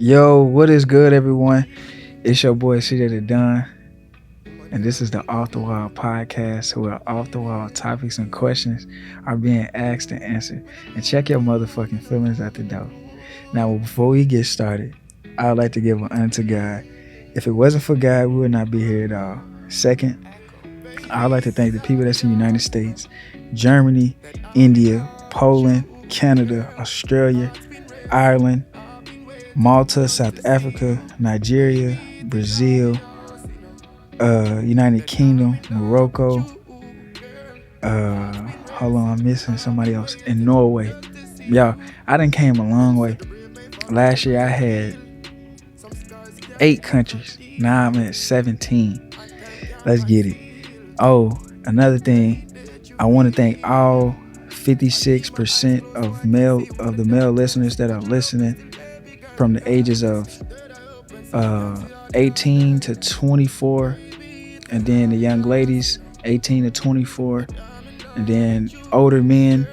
Yo, what is good, everyone? It's your boy CJ the Don, and this is the Off the Wall podcast, where off the wall topics and questions are being asked and answered. And check your motherfucking feelings at the door. Now, before we get started, I would like to give an honor to God. If it wasn't for God, we would not be here at all. Second, I would like to thank the people that's in the United States, Germany, India, Poland, Canada, Australia, Ireland, Malta, South Africa, Nigeria, Brazil, United Kingdom, Morocco. Hold on, I'm missing somebody else. In Norway. Y'all, I done came a long way. Last year I had 8 countries. Now I'm at 17. Let's get it. Oh, another thing, I want to thank all 56% of the male listeners that are listening from the ages of 18 to 24, and then the young ladies 18 to 24, and then older men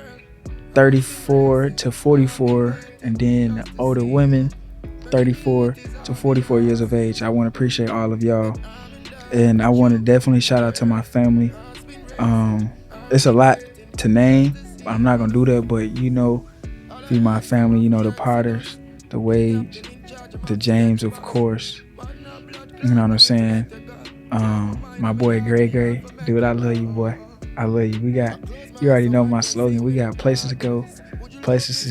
34 to 44, and then older women 34 to 44 years of age. I want to appreciate all of y'all, and I want to definitely shout out to my family. It's a lot to name. I'm not gonna do that, but be my family, the Potters, the Wades, the James, of course. You know what I'm saying? My boy Gray. Dude, I love you, boy. I love you. You already know my slogan. We got places to go, places to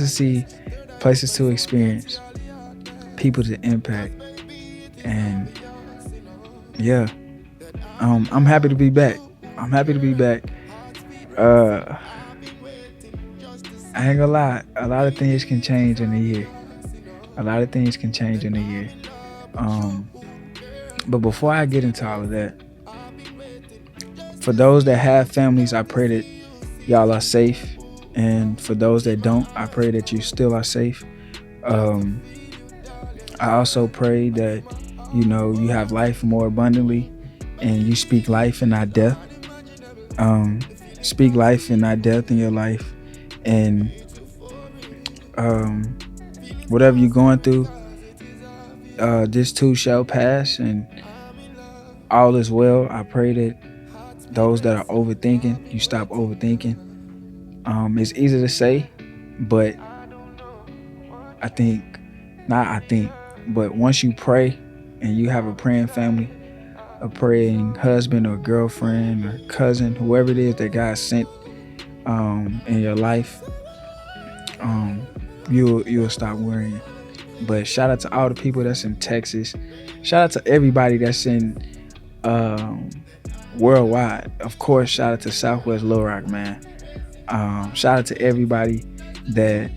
see, places to experience, people to impact. And yeah, I'm happy to be back. I ain't gonna lie, a lot of things can change in a year. But before I get into all of that, for those that have families, I pray that y'all are safe. And for those that don't, I pray that you still are safe. I also pray that, you have life more abundantly and you speak life and not death. Speak life and not death in your life. And whatever you're going through, this too shall pass, and all is well. I pray that those that are overthinking, you stop overthinking. It's easy to say, but but once you pray and you have a praying family, a praying husband or girlfriend or cousin, whoever it is that God sent in your life, you'll stop worrying. But shout out to all the people that's in Texas. Shout out to everybody that's in worldwide. Of course, shout out to Southwest Little Rock, man. Shout out to everybody that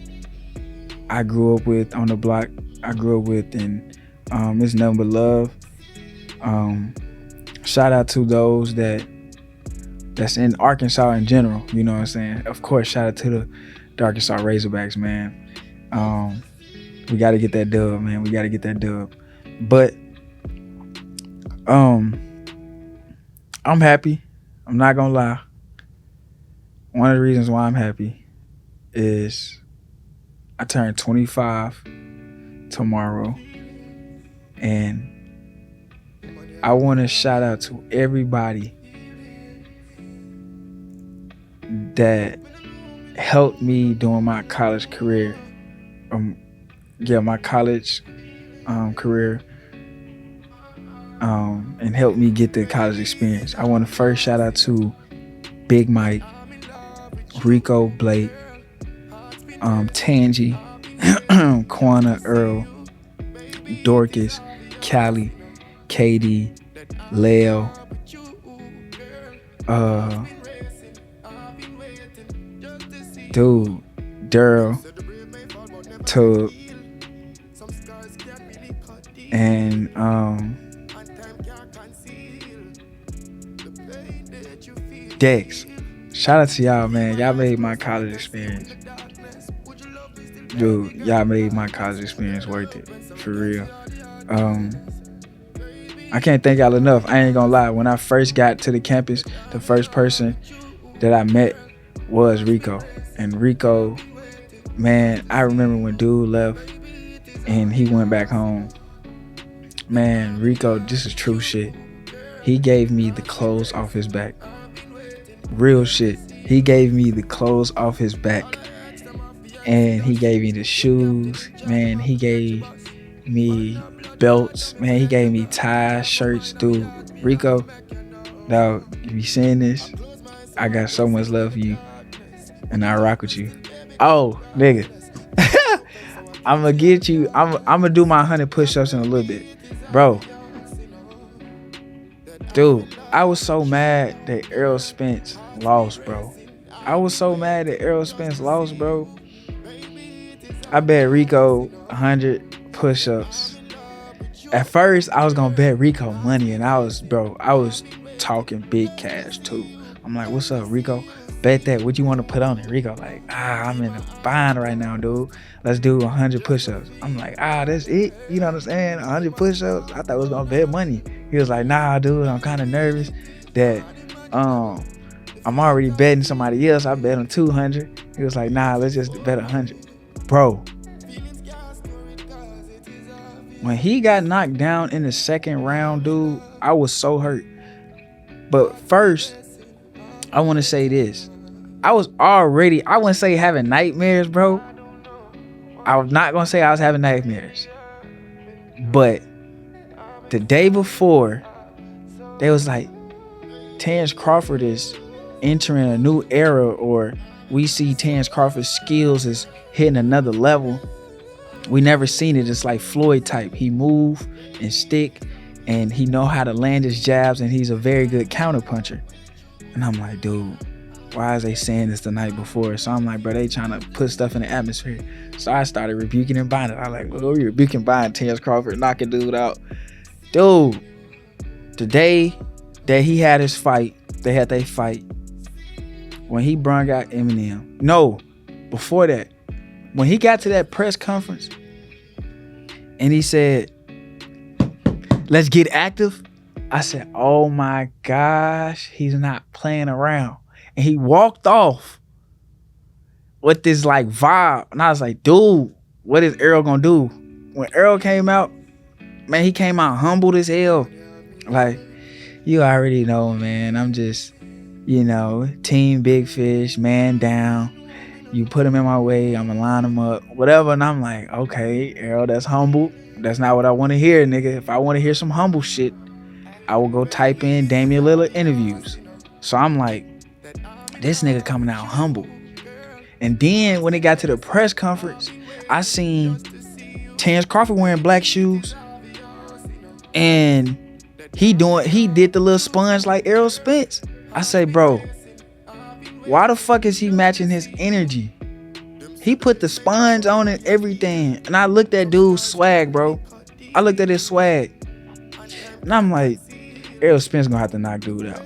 I grew up with on the block. And it's nothing but love. Shout out to those that's in Arkansas in general. You know what I'm saying? Of course, shout out to the Arkansas Razorbacks, man. We got to get that dub, man. But I'm happy. I'm not gonna lie. One of the reasons why I'm happy is I turned 25 tomorrow, and I want to shout out to everybody that helped me during my college career. And helped me get the college experience. I want to first shout out to Big Mike, Rico, Blake, Tangi, Quana, Earl, Dorcas, Callie, Katie, Leo, Daryl, Tub, and Dex. Shout out to y'all, man. Y'all made my college experience. Dude, y'all made my college experience worth it. For real. I can't thank y'all enough. I ain't gonna lie. When I first got to the campus, the first person that I met was Rico. And Rico, man, I remember when dude left and he went back home. Man, Rico, this is true shit. He gave me the clothes off his back. Real shit. He gave me the clothes off his back. And he gave me the shoes. Man, he gave me belts. Man, he gave me ties, shirts. Dude, Rico, dog, if you seeing this, I got so much love for you. And I rock with you. Oh, nigga. I'm gonna get you. I'm gonna do my 100 push-ups in a little bit. Bro. Dude, I was so mad that Errol Spence lost, bro. I was so mad that Errol Spence lost, bro. I bet Rico 100 push-ups. At first, I was gonna bet Rico money, and I was talking big cash too. I'm like, what's up, Rico? Bet that. What you want to put on it? Rico like, I'm in a bind right now, dude. Let's do 100 push-ups. I'm like, that's it? You know what I'm saying? 100 push-ups? I thought I was gonna bet money. He was like, nah, dude, I'm kind of nervous that I'm already betting somebody else. I bet him 200. He was like, nah, let's just bet 100. Bro, when he got knocked down in the second round, dude, I was so hurt. But first, I want to say this. I wouldn't say having nightmares, bro. I was not going to say I was having nightmares. But the day before, they was like, Terrence Crawford is entering a new era, or we see Terrence Crawford's skills is hitting another level. We never seen it. It's like Floyd type. He move and stick, and he know how to land his jabs, and he's a very good counter puncher. And I'm like, dude, why is they saying this the night before? So I'm like, bro, they trying to put stuff in the atmosphere. So I started rebuking and binding. I like, well, we rebuking binding Terrence Crawford, knocking dude out. Dude, the day that he had his fight, they had their fight, when he brung out Eminem. No, before that, when he got to that press conference and he said, let's get active, I said, oh my gosh, he's not playing around. And he walked off with this like vibe. And I was like, dude, what is Errol gonna do? When Errol came out, man, he came out humbled as hell. Like, you already know, man, I'm just, team Big Fish, man down. You put him in my way, I'm gonna line him up, whatever. And I'm like, okay, Errol, that's humble. That's not what I want to hear, nigga. If I want to hear some humble shit, I will go type in Damian Lillard interviews. So I'm like, this nigga coming out humble. And then when it got to the press conference, I seen Terrence Crawford wearing black shoes, and he did the little sponge like Errol Spence. I say, bro, why the fuck is he matching his energy? He put the sponge on and everything. And I looked at dude's swag, bro. I looked at his swag. And I'm like, Errol Spence gonna have to knock dude out.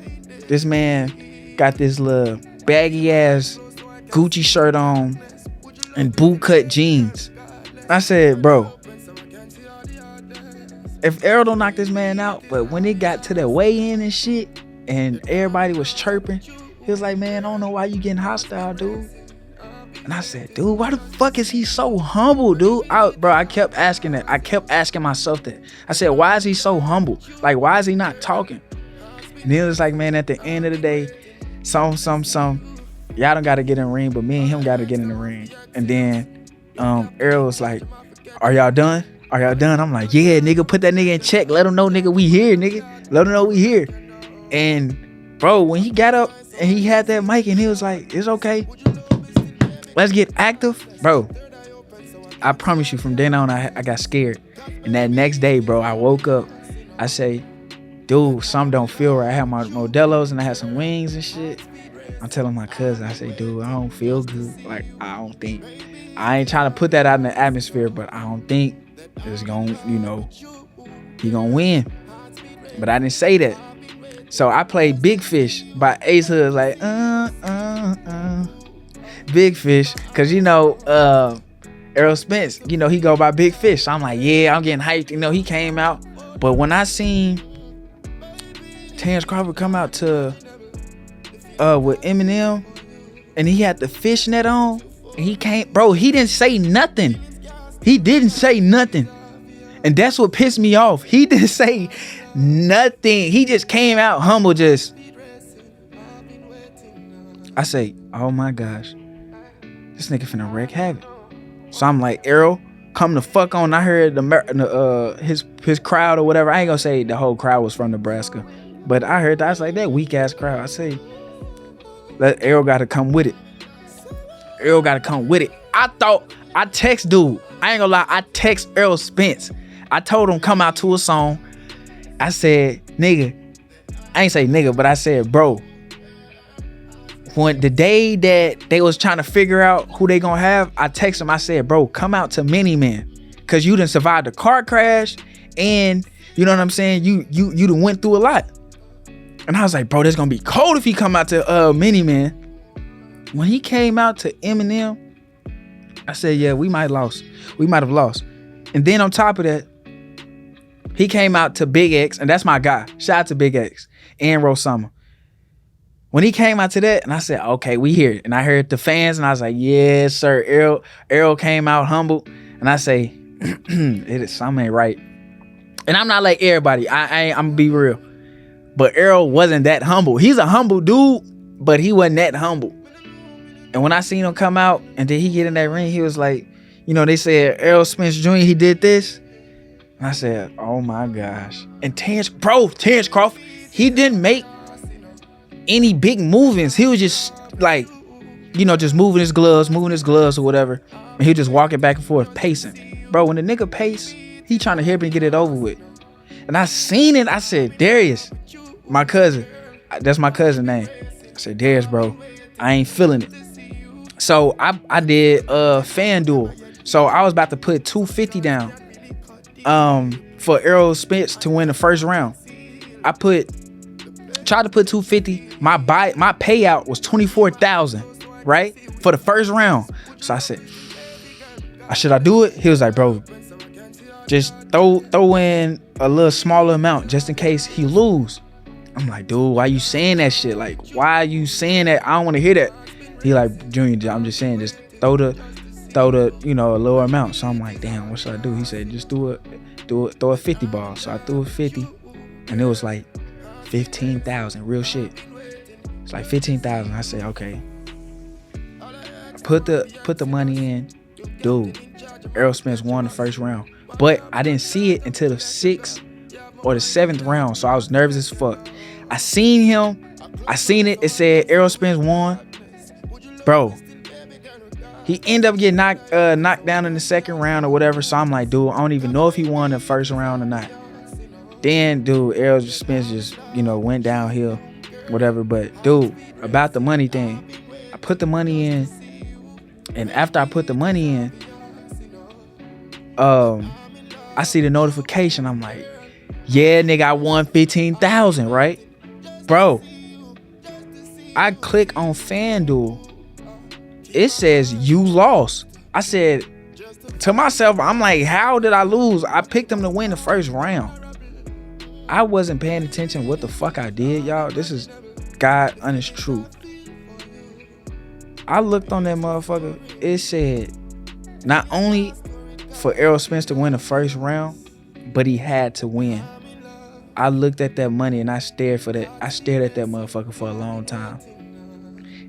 This man got this little baggy ass Gucci shirt on and boot cut jeans. I said, bro, if Errol don't knock this man out, but when it got to the weigh-in and shit, and everybody was chirping, he was like, man, I don't know why you getting hostile, dude. And I said, dude, why the fuck is he so humble, dude? I kept asking that. I kept asking myself that. I said, why is he so humble? Like, why is he not talking? And then it was like, man, at the end of the day, y'all don't got to get in the ring, but me and him got to get in the ring. And then Errol was like, are y'all done? Are y'all done? I'm like, yeah, nigga, put that nigga in check. Let him know, nigga, we here, nigga. Let him know we here. And, bro, when he got up and he had that mic and he was like, it's okay. Let's get active. Bro, I promise you, from then on, I got scared. And that next day, bro, I woke up. I say, dude, something don't feel right. I had my Modelo's and I had some wings and shit. I'm telling my cousin, I say, dude, I don't feel good. Like, I ain't trying to put that out in the atmosphere, but I don't think it's gonna, he gonna win. But I didn't say that. So I played Big Fish by Ace Hood, like, Big Fish. Cause Errol Spence, he go by Big Fish. So I'm like, yeah, I'm getting hyped. He came out. But when I seen Terrence Crawford come out to with Eminem, and he had the fishnet on, and he came, bro, he didn't say nothing. He didn't say nothing. And that's what pissed me off. He didn't say nothing. He just came out humble, I say, oh my gosh, this nigga finna wreak havoc. So I'm like, Errol, come the fuck on. I heard his crowd or whatever. I ain't gonna say the whole crowd was from Nebraska, but I heard that. I was like, that weak ass crowd. I say, Errol gotta come with it. Errol gotta come with it. I text dude. I ain't gonna lie. I text Errol Spence. I told him come out to a song. I said, nigga. I ain't say nigga, but I said, bro. When the day that they was trying to figure out who they gonna have, I text him. I said, bro, come out to Mini Man, cause you done survived the car crash, and you know what I'm saying. You done went through a lot. And I was like, bro, this gonna be cold if he come out to Mini Man. When he came out to Eminem, I said, yeah, we might have lost. And then on top of that, he came out to Big X, and that's my guy. Shout out to Big X and Rose Summer. When he came out to that, and I said, okay, we here. And I heard the fans, and I was like, yes, sir. Errol came out humble. And I say, something ain't right. And I'm not like everybody. I'm gonna be real. But Errol wasn't that humble. He's a humble dude, but he wasn't that humble. And when I seen him come out, and then he get in that ring, he was like, you know, they said Errol Spence Jr., he did this. And I said, oh my gosh. And Terrence Crawford, he didn't make any big movements. He was just like, you know, just moving his gloves or whatever. And he just walking back and forth, pacing. Bro, when the nigga pace, he trying to help me get it over with. And I seen it. I said, Darius, my cousin. That's my cousin name. I said, Darius, bro, I ain't feeling it. So I did FanDuel. So I was about to put $250 down for Errol Spence to win the first round. I tried to put $250. My payout was $24,000, right? For the first round. So I said, should I do it? He was like, bro, just throw in a little smaller amount just in case he lose. I'm like, dude, why you saying that shit? Like, why are you saying that? I don't want to hear that. He like, Junior, I'm just saying, just throw the, you know, a lower amount. So I'm like, damn, what should I do? He said, just throw a 50 ball. So I threw a 50, and it was like 15,000, real shit. It's like 15,000. I said, okay. Put the money in, dude. Errol Spence won the first round, but I didn't see it until the 6th or the 7th round. So I was nervous as fuck. I seen it. It said Errol Spence won, bro. He ended up getting knocked down in the second round or whatever. So I'm like, dude, I don't even know if he won the first round or not. Then, dude, Errol Spence just, you know, went downhill, whatever. But, dude, about the money thing, I put the money in, and after I put the money in, I see the notification. I'm like, yeah, nigga, I won 15,000, right? Bro, I click on FanDuel. It says you lost. I said to myself, I'm like, how did I lose? I picked him to win the first round. I wasn't paying attention what the fuck I did, y'all. This is God honest truth. I looked on that motherfucker. It said not only for Errol Spence to win the first round, but he had to win. I looked at that money and I stared at that motherfucker for a long time.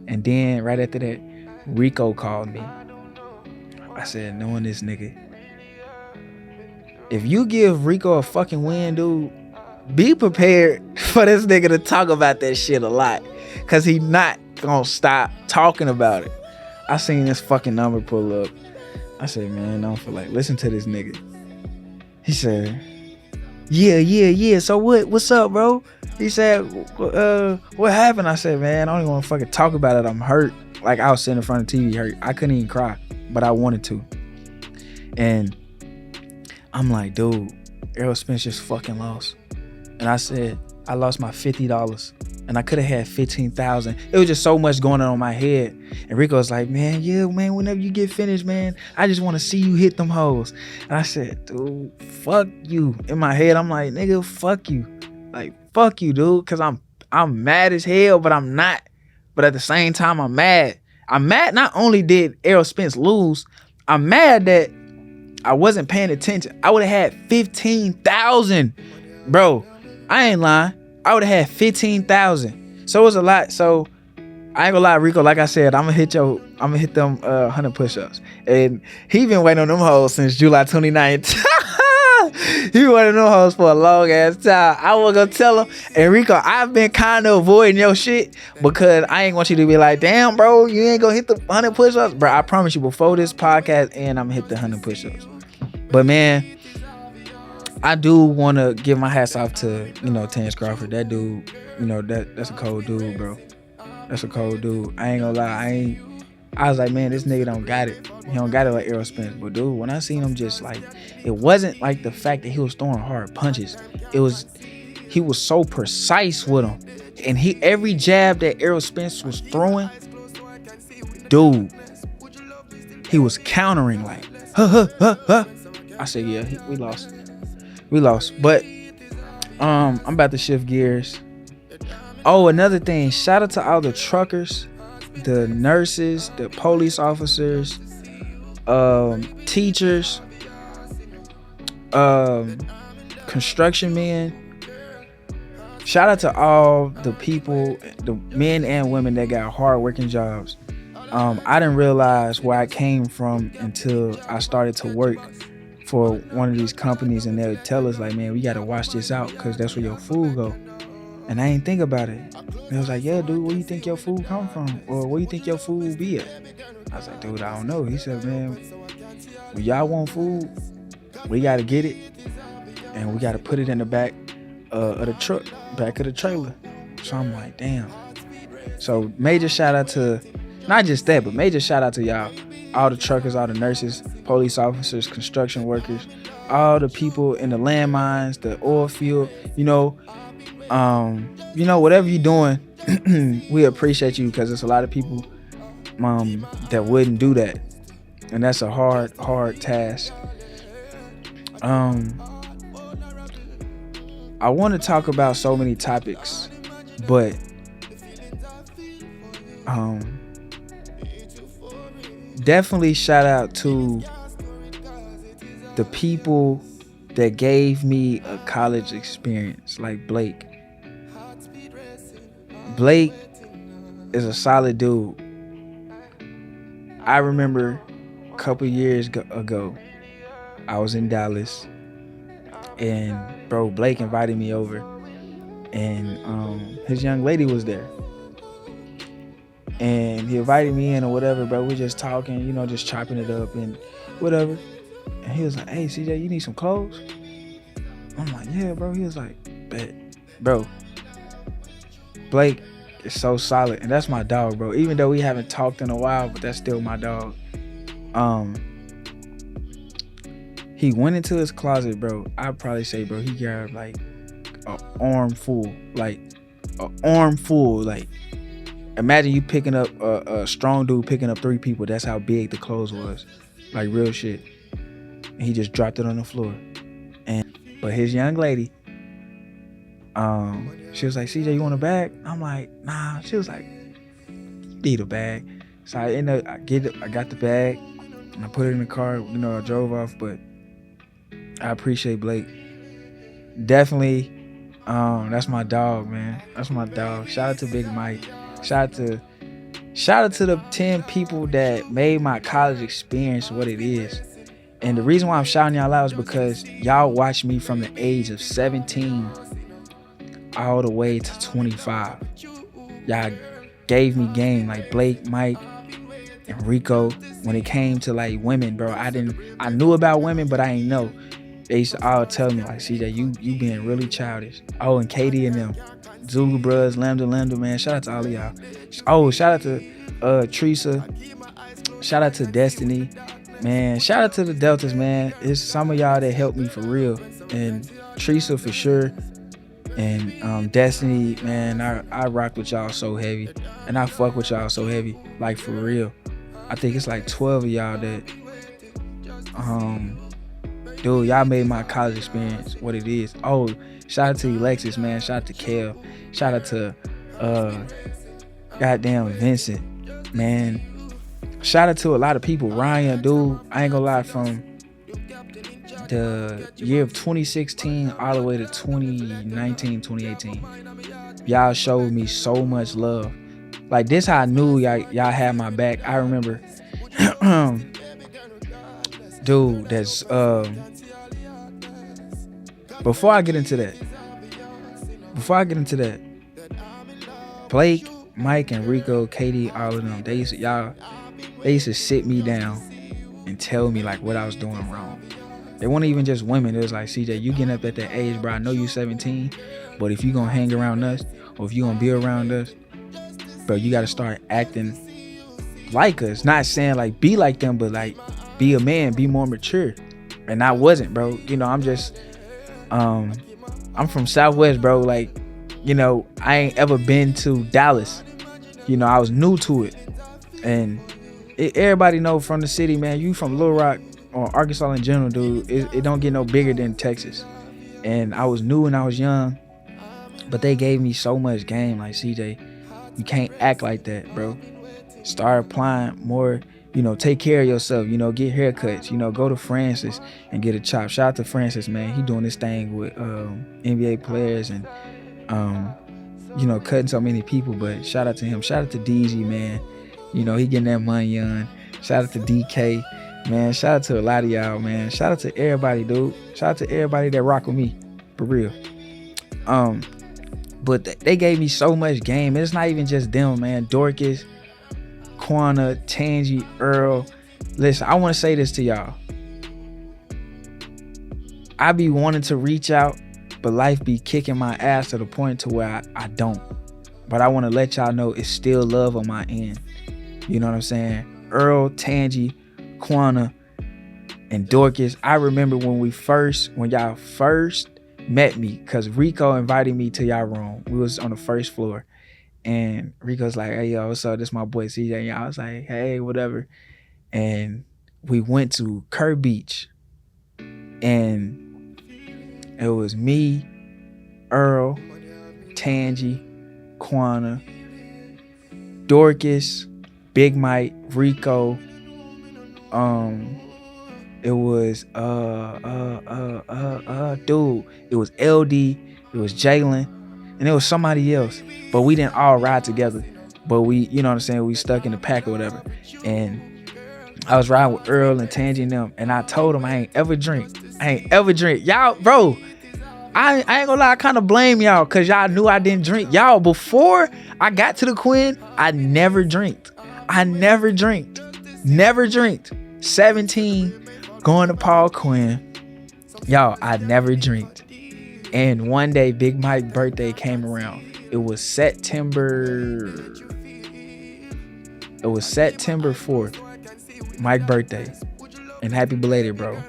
And then right after that, Rico called me. I said, knowing this nigga, if you give Rico a fucking win, dude, be prepared for this nigga to talk about that shit a lot, cause he not gonna stop talking about it. I seen this fucking number pull up. I said, man, I don't feel like listen to this nigga. He said, yeah. So what's up, bro? He said, what happened? I said, man, I don't even want to fucking talk about it. I'm hurt. Like, I was sitting in front of the TV hurt. I couldn't even cry, but I wanted to. And I'm like, dude, Errol Spence just fucking lost. And I said, I lost my $50. And I could have had 15,000. It was just so much going on in my head. And Rico was like, man, yeah, man, whenever you get finished, man, I just want to see you hit them hoes. And I said, dude, fuck you. In my head, I'm like, nigga, fuck you. Like, fuck you, dude. Cause I'm mad as hell, but I'm not. But at the same time, I'm mad. I'm mad not only did Errol Spence lose, I'm mad that I wasn't paying attention, I would have had 15,000. Bro, I ain't lying. I would have had 15,000. So it was a lot. So I ain't gonna lie, Rico, like I said, I'm gonna hit them 100 push-ups. And he been waiting on them hoes since July 29th. He been waiting on them hoes for a long ass time. I was gonna tell him, and Rico, I've been kind of avoiding your shit because I ain't want you to be like, damn, bro, you ain't gonna hit the 100 push-ups. Bro, I promise you, before this podcast and I'm gonna hit the 100 push-ups. But man, I do want to give my hats off to, Terrence Crawford. That dude, that's a cold dude, bro. That's a cold dude. I ain't gonna lie. I was like, man, this nigga don't got it. He don't got it like Errol Spence. But dude, when I seen him, just like, it wasn't like the fact that he was throwing hard punches. He was so precise with them. And every jab that Errol Spence was throwing, dude, he was countering like, I said, yeah, we lost. We lost. But I'm about to shift gears. Oh, another thing, shout out to all the truckers, the nurses, the police officers, teachers, construction men. Shout out to all the people, the men and women that got hard-working jobs. I didn't realize where I came from until I started to work for one of these companies, and they would tell us like, man, we got to wash this out because that's where your food go. And I ain't think about it. And I was like, yeah, dude, where you think your food come from? Or where you think your food will be at? I was like, dude, I don't know. He said, man, when y'all want food, we got to get it. And we got to put it in the back of the truck, back of the trailer. So I'm like, damn. So major shout out to, not just that, but major shout out to y'all. All the truckers, all the nurses, police officers, construction workers, all the people in the landmines, the oil field, whatever you're doing, we appreciate you because there's a lot of people that wouldn't do that, and that's a hard task. I want to talk about so many topics, but definitely shout out to the people that gave me a college experience, like Blake. Blake is a solid dude. I remember a couple years ago, I was in Dallas, and bro, Blake invited me over, and his young lady was there, and he invited me in or whatever, bro. We're just talking, just chopping it up and whatever. And he was like, hey, CJ, you need some clothes? I'm like, yeah, bro. He was like, bet. Bro, Blake is so solid, and that's my dog, bro. Even though we haven't talked in a while, but that's still my dog. He went into his closet, bro. I'd probably say, bro, he grabbed like an armful. Like, imagine you picking up a strong dude picking up 3 people. That's how big the clothes was. Like, real shit. And he just dropped it on the floor. But his young lady, she was like, CJ, you want a bag? I'm like, nah. She was like, need a bag. So I got the bag and I put it in the car. I drove off, but I appreciate Blake. Definitely, that's my dog, man. That's my dog. Shout out to Big Mike. Shout out to the 10 people that made my college experience what it is. And the reason why I'm shouting y'all out is because y'all watched me from the age of 17 all the way to 25. Y'all gave me game like Blake, Mike, and Rico. When it came to like women, bro, I knew about women, but I ain't know. They used to all tell me like, CJ, you being really childish. Oh, and Katie and them, Zulu Bros, Lambda, man. Shout out to all of y'all. Oh, shout out to Teresa. Shout out to Destiny. Man, shout out to the Deltas, man. It's some of y'all that helped me for real. And Teresa for sure. And Destiny, man, I rock with y'all so heavy. And I fuck with y'all so heavy. Like, for real. I think it's like 12 of y'all that, dude, y'all made my college experience what it is. Oh, shout out to Alexis, man. Shout out to Kel. Shout out to, goddamn Vincent, man. Shout out to a lot of people. Ryan, dude, I ain't gonna lie, from the year of 2016 all the way to 2019, 2018. Y'all showed me so much love. Like, this how I knew y'all had my back. I remember, dude, that's before I get into that, Blake, Mike, and Rico, Katie, all of them, they used to sit me down and tell me like what I was doing wrong. They weren't even just women. It was like, CJ, you getting up at that age, bro. I know you 17, but if you gonna hang around us, or if you gonna be around us, bro, you gotta start acting like us. Not saying like be like them, but like be a man, be more mature. And I wasn't, bro. You know, I'm just I'm from Southwest, bro. Like, you know, I ain't ever been to Dallas. You know, I was new to it. And everybody know from the city, man, you from Little Rock or Arkansas in general, dude, it don't get no bigger than Texas. And I was new and I was young, but they gave me so much game. Like, CJ, you can't act like that, bro. Start applying more, you know, take care of yourself, you know, get haircuts, you know, go to Francis and get a chop. Shout out to Francis, man. He doing this thing with NBA players and, you know, cutting so many people, but shout out to him. Shout out to DZ, man. You know, he getting that money on. Shout out to DK, man. Shout out to a lot of y'all, man. Shout out to everybody, dude. Shout out to everybody that rock with me, for real. But they gave me so much game. It's not even just them, man. Dorcas, Quana, Tangi, Earl. Listen, I want to say this to y'all. I be wanting to reach out, but life be kicking my ass to the point to where I don't. But I want to let y'all know it's still love on my end. You know what I'm saying? Earl, Tangi, Quana, and Dorcas. I remember when y'all first met me, because Rico invited me to y'all room. We was on the first floor. And Rico's like, hey, yo, what's up? This my boy CJ. And I was like, hey, whatever. And we went to Kerr Beach. And it was me, Earl, Tangi, Quana, Dorcas, Big Mike, Rico. It was dude. It was LD. It was Jalen, and it was somebody else. But we didn't all ride together. But we, you know what I'm saying, we stuck in the pack or whatever. And I was riding with Earl and Tangi and them, and I told them I ain't ever drink. Y'all, bro, I ain't gonna lie, I kind of blame y'all because y'all knew I didn't drink. Y'all, before I got to the Quinn, I never drinked. Never drinked. 17, going to Paul Quinn. Y'all, I never drinked. And one day, Big Mike's birthday came around. It was September 4th. Mike's birthday. And happy belated, bro.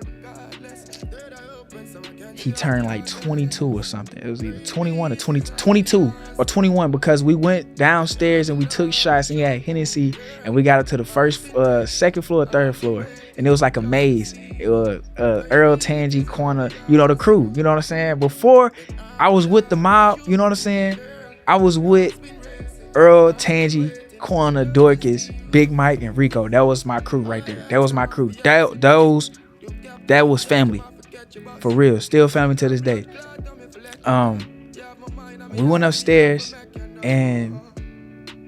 He turned like 22 or something. It was either 21 or 22 or 21, because we went downstairs and we took shots and he had Hennessy, and we got up to the second floor, third floor, and it was like a maze. It was Earl, Tangi, Quana, you know, the crew, you know what I'm saying? Before I was with the mob, you know what I'm saying? I was with Earl, Tangi, Quana, Dorcas, Big Mike, and Rico. That was my crew right there. That was my crew. That was family. For real, still family to this day. We went upstairs and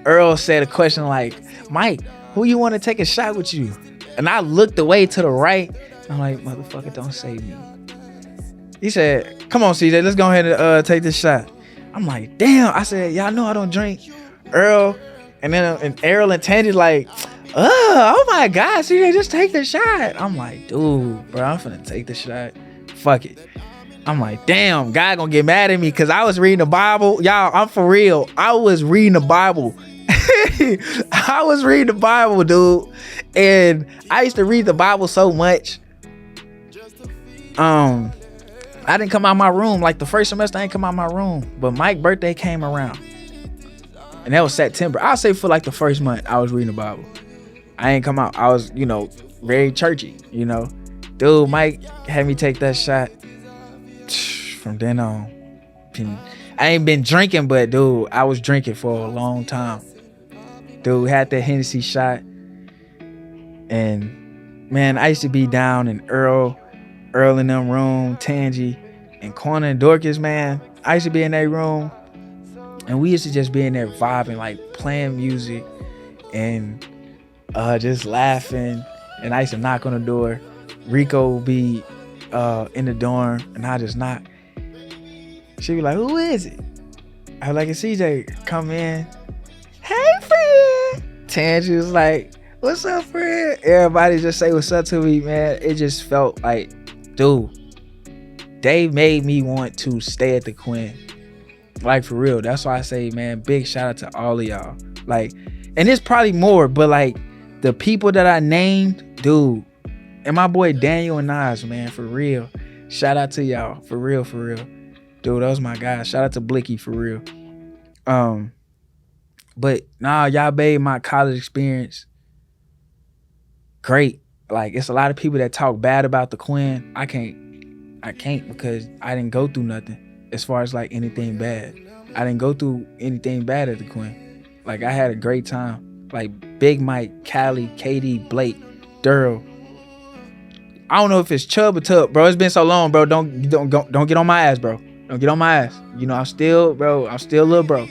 Earl said a question like, Mike, who you want to take a shot with you? And I looked away to the right. I'm like, motherfucker, don't save me. He said, come on, CJ, let's go ahead and take this shot. I'm like, damn. I said, y'all know I don't drink. Earl and Earl and Tangi like, oh my God, CJ, just take the shot. I'm like, dude, bro, I'm finna take the shot. Fuck it. I'm like, damn, God gonna get mad at me because I was reading the Bible. Y'all, I'm for real. I was reading the Bible. I was reading the Bible, dude. And I used to read the Bible so much. I didn't come out my room. Like the first semester, I didn't come out my room. But Mike's birthday came around. And that was September. I'll say for like the first month, I was reading the Bible. I ain't come out. I was, you know, very churchy, you know. Dude, Mike had me take that shot. From then on, I ain't been drinking, but dude, I was drinking for a long time. Dude had that Hennessy shot. And man, I used to be down, and Earl Earl in them room, Tangy, and Corner and Dorcas, man. I used to be in that room, and we used to just be in there vibing, like playing music and just laughing. And I used to knock on the door. Rico would be in the dorm, and I just knock. She'd be like, "Who is it?" I was like, "It's CJ." Come in. "Hey, friend." Tangy was like, "What's up, friend?" Everybody just say what's up to me, man. It just felt like, dude, they made me want to stay at the Quinn. Like, for real. That's why I say, man, big shout out to all of y'all. Like, and there's probably more, but like the people that I named, dude, and my boy Daniel and Nas, man, for real. Shout out to y'all. For real, for real. Dude, that was my guy. Shout out to Blicky, for real. But nah, y'all made my college experience great. Like, it's a lot of people that talk bad about the Quinn. I can't because I didn't go through nothing as far as like anything bad. I didn't go through anything bad at the Quinn. Like, I had a great time. Like Big Mike, Callie, KD, Blake, Durrell. I don't know if it's Chubb or Tub, bro. It's been so long, bro. Don't get on my ass, bro. Don't get on my ass. You know, I'm still little bro.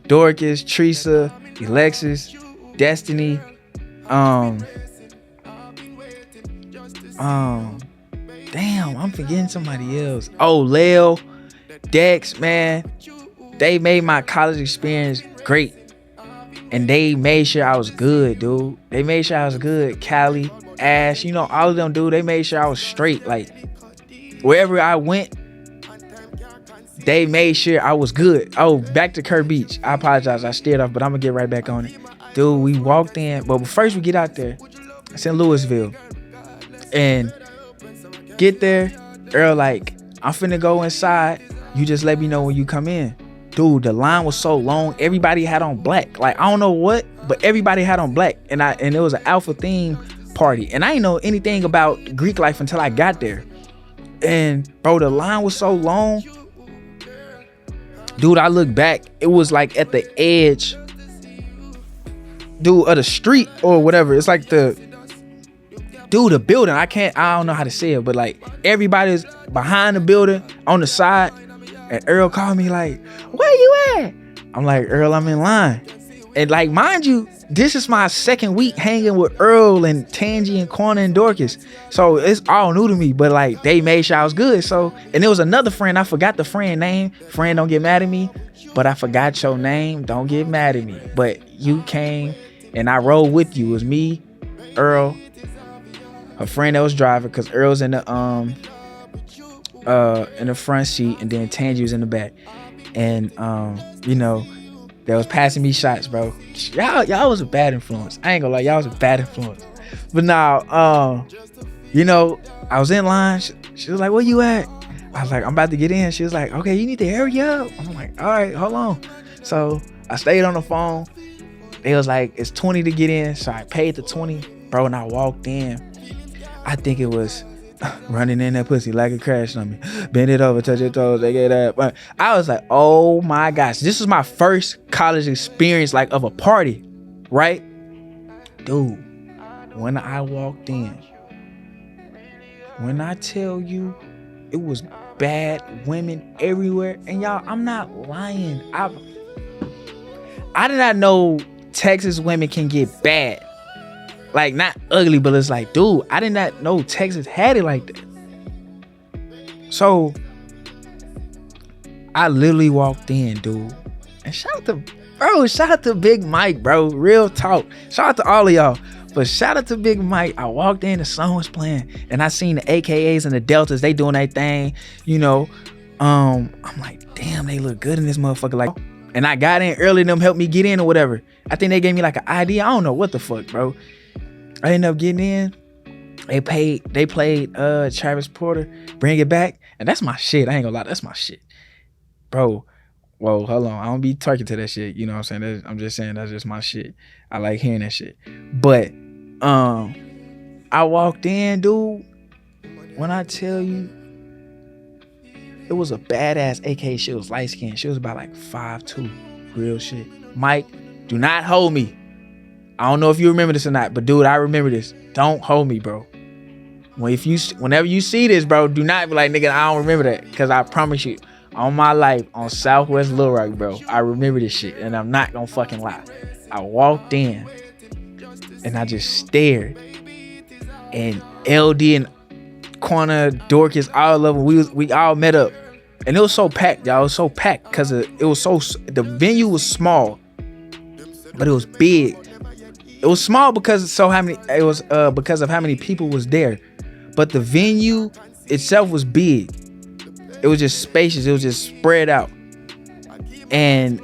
Dorcas, Teresa, Alexis, Destiny, damn, I'm forgetting somebody else. Oh, Leo, Dex, man. They made my college experience great. And they made sure I was good, dude. They made sure I was good. Callie, Ash, you know, all of them, dude, they made sure I was straight. Like, wherever I went, they made sure I was good. Oh, back to Kerr Beach. I apologize. I steered off, but I'm going to get right back on it. Dude, we walked in. But first we get out there. It's in Louisville. And get there. Earl like, "I'm finna go inside. You just let me know when you come in." Dude, the line was so long. Everybody had on black. Like, I don't know what, but everybody had on black. And it was an alpha theme party. And I didn't know anything about Greek life until I got there. And bro, the line was so long. Dude, I look back. It was like at the edge, dude, of the street or whatever. It's like the building. I don't know how to say it, but like everybody's behind the building on the side. And Earl called me like, "Where you at?" I'm like, "Earl, I'm in line." And like, mind you, this is my second week hanging with Earl and Tangy and Corner and Dorcas. So it's all new to me, but like they made sure I was good. So, and there was another friend, I forgot the friend name. Friend, don't get mad at me, but I forgot your name. Don't get mad at me. But you came and I rode with you. It was me, Earl, a friend that was driving, because Earl's in the front seat, and then Tangy was in the back. And you know, they was passing me shots, bro. Y'all was a bad influence. I ain't gonna lie, y'all was a bad influence. But now, you know, I was in line. She was like, "Where you at?" I was like, "I'm about to get in." She was like, "Okay, you need to hurry up." I'm like, "All right, hold on." So I stayed on the phone. They was like, "It's 20 to get in." So I paid the 20, bro, and I walked in. I think it was running in that pussy like a crash on me. Bend it over, touch your toes, they get that. But I was like, oh my gosh, this is my first college experience, like, of a party, right? Dude, when I walked in, when I tell you, it was bad women everywhere. And y'all, I'm not lying. I did not know Texas women can get bad. Like, not ugly, but it's like, dude, I did not know Texas had it like that. So I literally walked in, dude. And shout out to Big Mike, bro. Real talk. Shout out to all of y'all. But shout out to Big Mike. I walked in, the song was playing, and I seen the AKAs and the Deltas, they doing their thing, you know. I'm like, damn, they look good in this motherfucker. Like, and I got in early, them helped me get in or whatever. I think they gave me like an ID. I don't know what the fuck, bro. I ended up getting in. They played Travis Porter, Bring It Back, and that's my shit. I ain't gonna lie, that's my shit, bro. Whoa, hold on, I don't be talking to that shit. You know what I'm saying? I'm just saying that's just my shit. I like hearing that shit. But I walked in, dude. When I tell you, it was a badass AK. She was light skinned. She was about like 5'2", real shit. Mike, do not hold me. I don't know if you remember this or not, but dude, I remember this. Don't hold me, bro. Whenever you see this, bro, do not be like, nigga, I don't remember that. Because I promise you, on my life, on Southwest Little Rock, bro, I remember this shit. And I'm not gonna fucking lie. I walked in and I just stared. And LD and Corner, Dorcas, all of them, we all met up. And it was so packed, y'all. It was so packed because the venue was small, but it was big. It was small because because of how many people was there. But the venue itself was big. It was just spacious. It was just spread out. And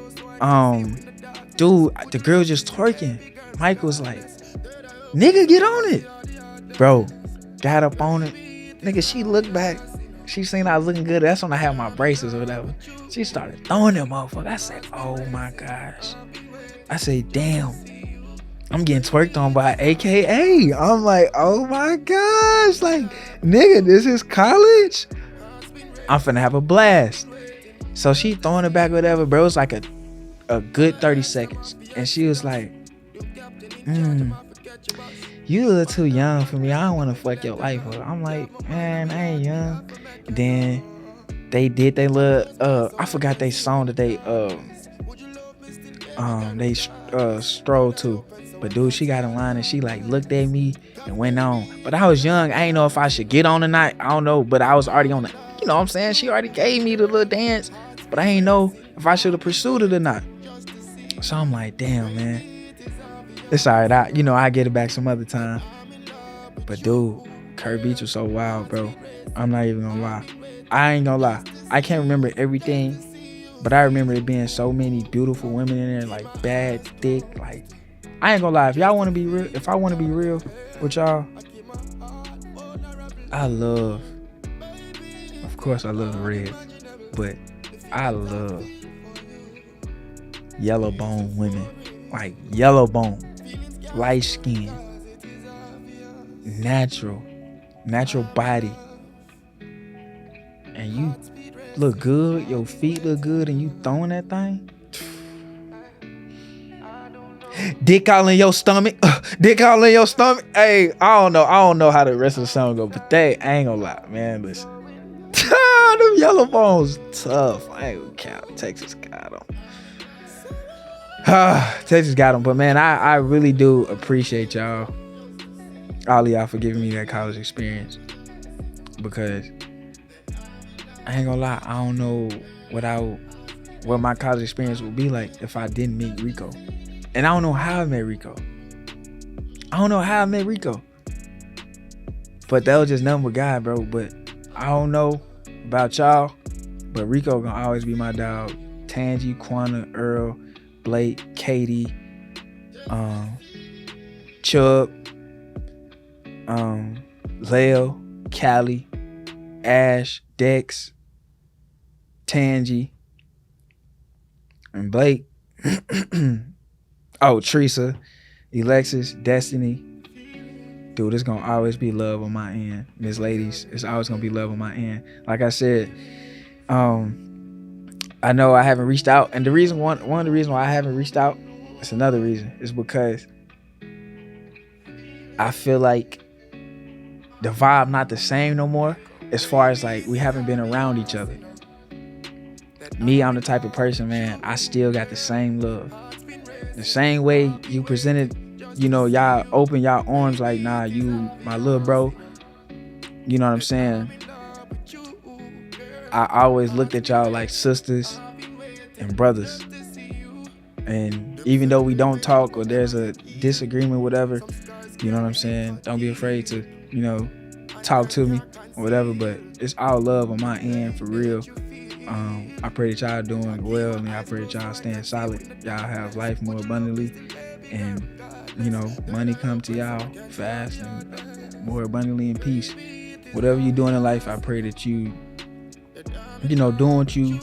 dude, the girl just twerking. Mike was like, nigga, get on it. Bro, got up on it. Nigga, she looked back. She seen I was looking good. That's when I had my braces or whatever. She started throwing them motherfucker. I said, oh my gosh. I said, damn. I'm getting twerked on by AKA. I'm like, oh my gosh. Like, nigga, this is college? I'm finna have a blast. So she throwing it back, whatever, bro. It was like a good 30 seconds. And she was like, you a little too young for me. I don't want to fuck your life up. I'm like, man, I ain't young. And then they did they little, I forgot they song that they strolled to. But dude, she got in line and she like looked at me and went on. But I was young. I ain't know if I should get on or not. I don't know. But I was already on the, you know what I'm saying? She already gave me the little dance. But I ain't know if I should have pursued it or not. So I'm like, damn, man. It's all right. I get it back some other time. But dude, Kurt Beach was so wild, bro. I'm not even gonna lie. I ain't gonna lie. I can't remember everything. But I remember it being so many beautiful women in there. Like bad, thick, like. I ain't gonna lie, if I want to be real with y'all, of course I love the Reds, but I love yellow bone women, like yellow bone, light skin, natural body, and you look good, your feet look good, and you throwing that thing. Dick all in your stomach. Dick all in your stomach. Hey, I don't know how the rest of the song go, but I ain't gonna lie, man. Listen. Them yellow bones tough. I ain't gonna count. Texas got them. Texas got them. But man, I really do appreciate y'all. All of y'all for giving me that college experience. Because I ain't gonna lie, I don't know what my college experience would be like if I didn't meet Rico. And I don't know how I met Rico. But that was just nothing but God, bro. But I don't know about y'all. But Rico gonna always be my dog. Tangy, Quana, Earl, Blake, Katie, Chubb, Leo, Callie, Ash, Dex, Tangy, and Blake. Oh, Teresa, Alexis, Destiny. Dude, it's gonna always be love on my end. Miss Ladies, it's always gonna be love on my end. Like I said, I know I haven't reached out. And one of the reasons why I haven't reached out, it's another reason, is because I feel like the vibe not the same no more. As far as like we haven't been around each other. Me, I'm the type of person, man, I still got the same love. The same way you presented, y'all open y'all arms like, nah, you my little bro. You know what I'm saying? I always looked at y'all like sisters and brothers. And even though we don't talk or there's a disagreement, whatever, you know what I'm saying? Don't be afraid to, talk to me or whatever, but it's all love on my end for real. I pray that y'all doing well, and I pray that y'all staying solid. Y'all have life more abundantly, and money come to y'all fast and more abundantly in peace. Whatever you're doing in life, I pray that you doing what you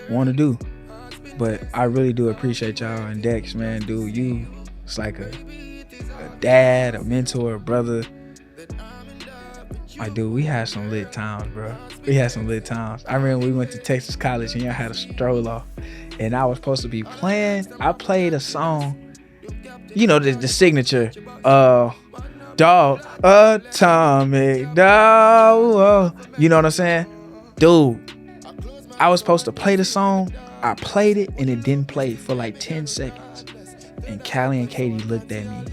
want to do. But I really do appreciate y'all. And Dex, man, dude, it's like a dad, a mentor, a brother. Like, dude, we had some lit times, bro. I remember we went to Texas College and y'all had a stroll off. And I was supposed to be playing. I played a song, the signature. dog, atomic dog. You know what I'm saying? Dude, I was supposed to play the song. I played it and it didn't play for like 10 seconds. And Callie and Katie looked at me.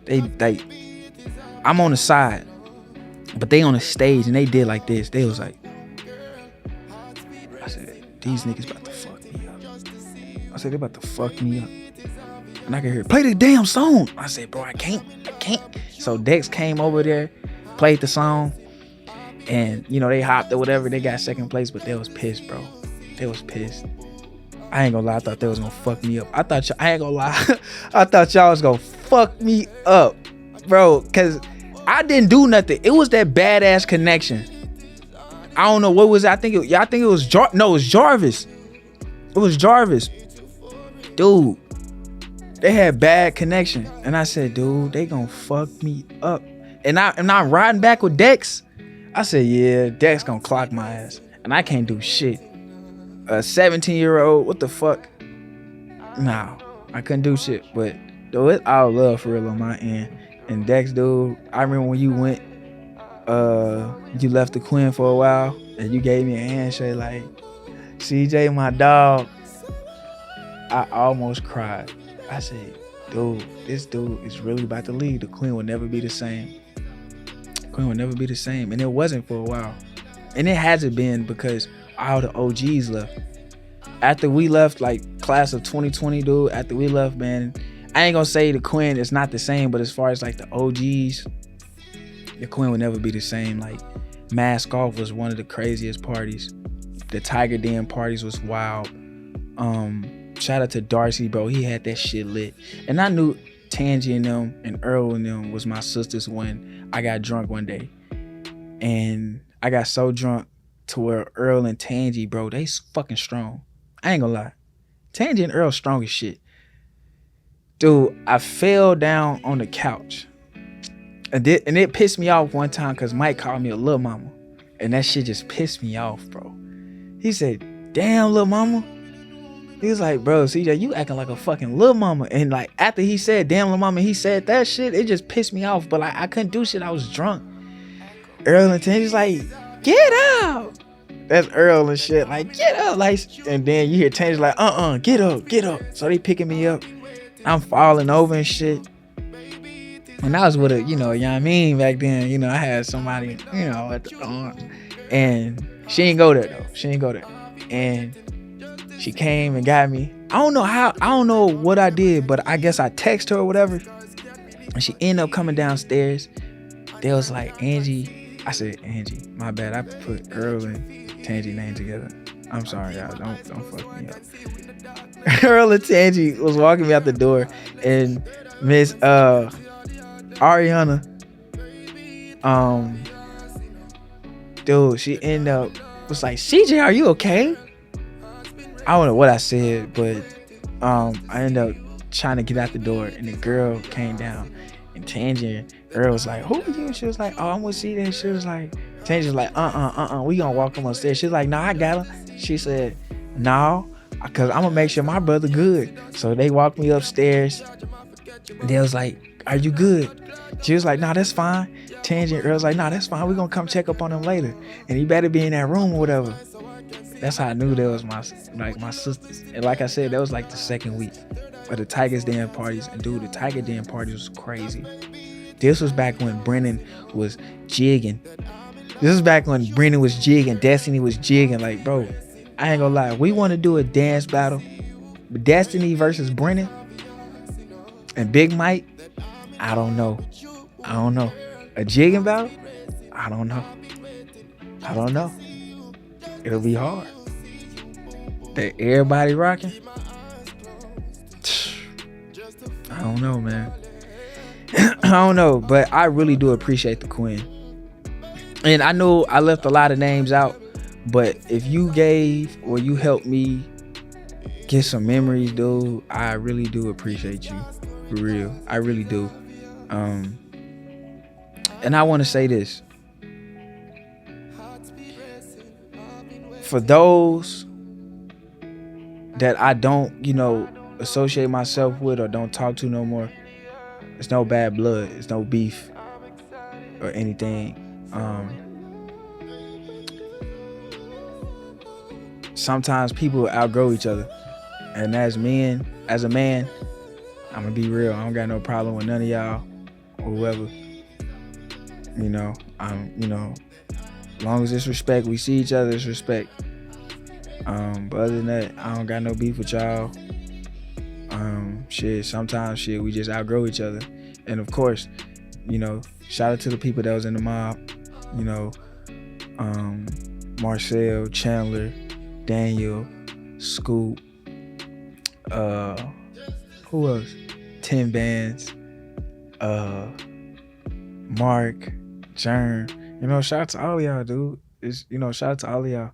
They I'm on the side, but they on the stage and they did like this. They was like, I said, these niggas about to fuck me up. I said, they about to fuck me up. And I could hear, play the damn song. I said, bro, I can't. So Dex came over there, played the song, and you know, they hopped or whatever. They got second place, but they was pissed, bro. They was pissed. I ain't gonna lie, I thought they was gonna fuck me up. I ain't gonna lie, I thought y'all was gonna fuck me up, bro, cause I didn't do nothing. It was that badass connection. I don't know what was it. I think it was Jarvis. It was Jarvis. Dude, they had bad connection. And I said, dude, they gonna fuck me up. And I'm riding back with Dex. I said, yeah, Dex gonna clock my ass. And I can't do shit. A 17-year-old, what the fuck? Nah, I couldn't do shit. But though, it's all love for real on my end. And Dex, dude, I remember when you went, you left the Quinn for a while and you gave me a handshake like, CJ, my dog. I almost cried. I said, dude, this dude is really about to leave. The Quinn will never be the same. Quinn will never be the same. And it wasn't for a while. And it hasn't been because all the OGs left. After we left, like class of 2020, dude, after we left, man, I ain't gonna say the Quinn is not the same, but as far as like the OGs, the Quinn would never be the same. Like Mask Off was one of the craziest parties. The Tiger Den parties was wild. Shout out to Darcy, bro. He had that shit lit. And I knew Tangy and them and Earl and them was my sisters when I got drunk one day. And I got so drunk to where Earl and Tangy, bro, they fucking strong. I ain't gonna lie. Tangy and Earl strong as shit. Dude, I fell down on the couch. And it pissed me off one time because Mike called me a little mama. And that shit just pissed me off, bro. He said, damn, little mama. He was like, bro, CJ, you acting like a fucking little mama. And like after he said, damn, little mama, he said that shit, it just pissed me off. But like, I couldn't do shit. I was drunk. Earl and Tangy's like, get out. That's Earl and shit. Like, get up. Like, and then you hear Tangy's like, get up. So they picking me up. I'm falling over and shit. And I was with a, you know what I mean, back then, you know, I had somebody, you know, at the arms. And she ain't go there though. And she came and got me. I don't know what I did, but I guess I texted her or whatever. And she ended up coming downstairs. They was like, Angie. I said, Angie, my bad. I put Earl and Tangy name together. I'm sorry, y'all. Don't fuck me up. Earl and Tangy was walking me out the door, and Miss Ariana, dude, she ended up was like, CJ, are you okay? I don't know what I said, but I ended up trying to get out the door, and the girl came down, and Tangy and Earl was like, who are you? She was like, oh, I'm with CJ. She was like, Tangy was like, we gonna walk him upstairs. She was like, no, I got her. She said, no, because I'm gonna make sure my brother good. So they walked me upstairs. They was like, are you good? She was like, no, that's fine. Tangy and Earl was like, no, that's fine. We're gonna come check up on him later. And he better be in that room or whatever. That's how I knew that was my sisters. And like I said, that was like the second week of the Tiger's Den parties. And dude, the Tiger Den parties was crazy. This was back when Brennan was jigging. Destiny was jigging. Like, bro, I ain't gonna lie. We want to do a dance battle. Destiny versus Brennan and Big Mike. I don't know. A jigging battle? I don't know. It'll be hard. That everybody rocking? I don't know, man. I don't know, but I really do appreciate the Quinn. And I know I left a lot of names out, but if you gave or you helped me get some memories, dude, I really do appreciate you. For real. I really do. And I want to say this. For those that I don't, associate myself with or don't talk to no more, It's no bad blood. It's no beef or anything. Sometimes people outgrow each other, and as a man, I'm gonna be real. I don't got no problem with none of y'all or whoever. As long as it's respect, we see each other, it's respect. But other than that, I don't got no beef with y'all. Sometimes we just outgrow each other. And of course, shout out to the people that was in the mob. Marcel, Chandler, Daniel, Scoop, who else? Tim Bands, Mark, Jern. Shout out to all of y'all, dude. Shout out to all of y'all.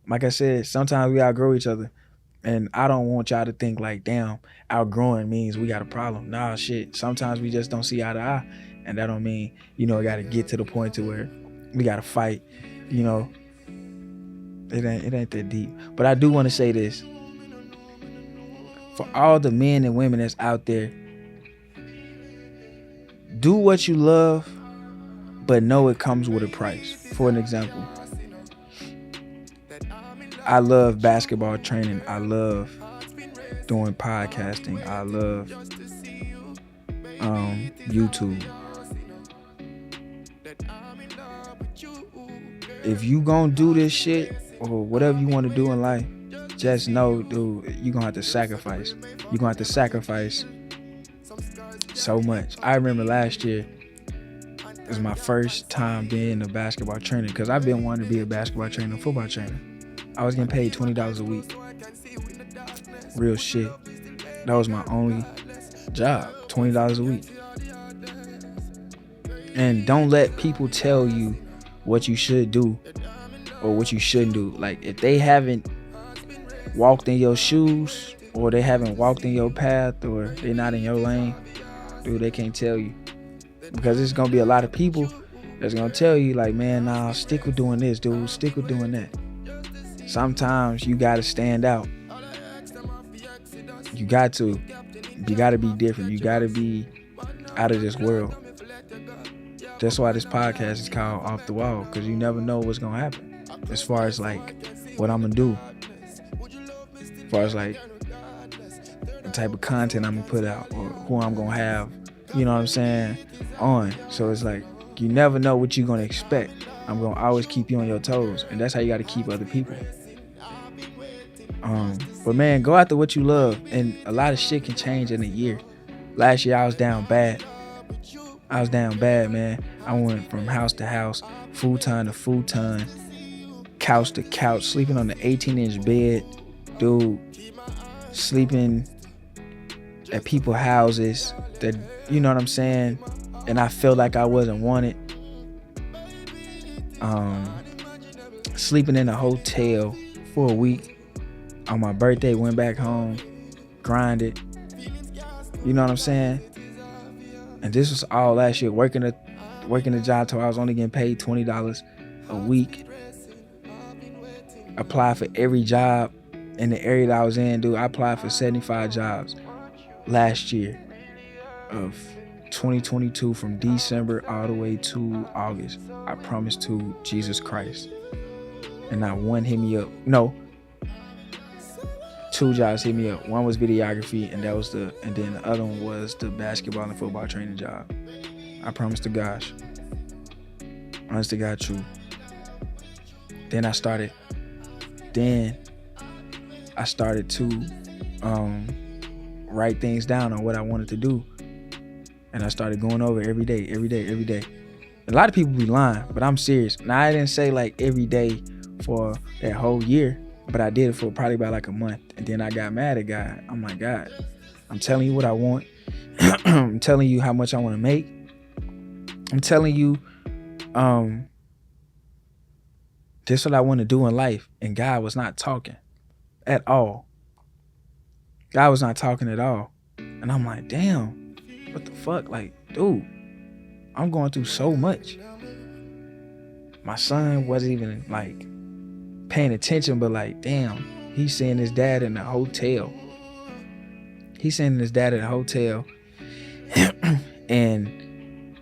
Like I said, sometimes we outgrow each other. And I don't want y'all to think like, damn, outgrowing means we got a problem. Nah, shit. Sometimes we just don't see eye to eye. And that don't mean, it got to get to the point to where we got to fight. It ain't that deep. But I do want to say this. For all the men and women that's out there, do what you love, but know it comes with a price. For an example, I love basketball training. I love doing podcasting. I love YouTube. If you gonna do this shit or whatever you want to do in life, just know, dude, you're gonna have to sacrifice. You're gonna have to sacrifice so much. I remember last year, it was my first time being a basketball trainer, because I've been wanting to be a basketball trainer, football trainer. I was getting paid $20 a week. Real shit. That was my only job, $20 a week. And don't let people tell you what you should do or what you shouldn't do. Like, if they haven't walked in your shoes, or they haven't walked in your path, or they're not in your lane, dude, they can't tell you. Because there's gonna be a lot of people that's gonna tell you, like, man, nah, stick with doing this, dude, stick with doing that. Sometimes you gotta stand out. You got to be different. You gotta be out of this world. That's why this podcast is called Off the Wall, because you never know what's gonna happen. As far as like what I'm gonna do. As far as like the type of content I'm gonna put out, or who I'm gonna have, you know what I'm saying, on. So it's like, you never know what you're gonna expect. I'm gonna always keep you on your toes, and that's how you gotta keep other people. But man, go after what you love, and a lot of shit can change in a year. Last year I was down bad. Man. I went from house to house, futon to futon, couch to couch, sleeping on the 18-inch bed, dude, sleeping at people's houses that, you know what I'm saying, and I felt like I wasn't wanted. Sleeping in a hotel for a week. On my birthday, went back home, grinded. You know what I'm saying? And this was all last year, working a job till I was only getting paid $20 a week. Applied for every job in the area that I was in, dude. I applied for 75 jobs last year of 2022, from December all the way to August. I promised to Jesus Christ. And not one hit me up. No. 2 jobs hit me up. One was videography, and then the other one was the basketball and football training job. I promised to gosh. Honest to God, true. Then I started to write things down on what I wanted to do. And I started going over every day. A lot of people be lying, but I'm serious. Now, I didn't say like every day for that whole year, but I did it for probably about like a month. And then I got mad at God. I'm like, God, I'm telling you what I want. I'm telling you how much I want to make. I'm telling you this is what I want to do in life. And God was not talking at all. God was not talking at all. And I'm like, damn, what the fuck? Like, dude, I'm going through so much. My son wasn't even like paying attention, but like, damn, he's seeing his dad in the hotel. And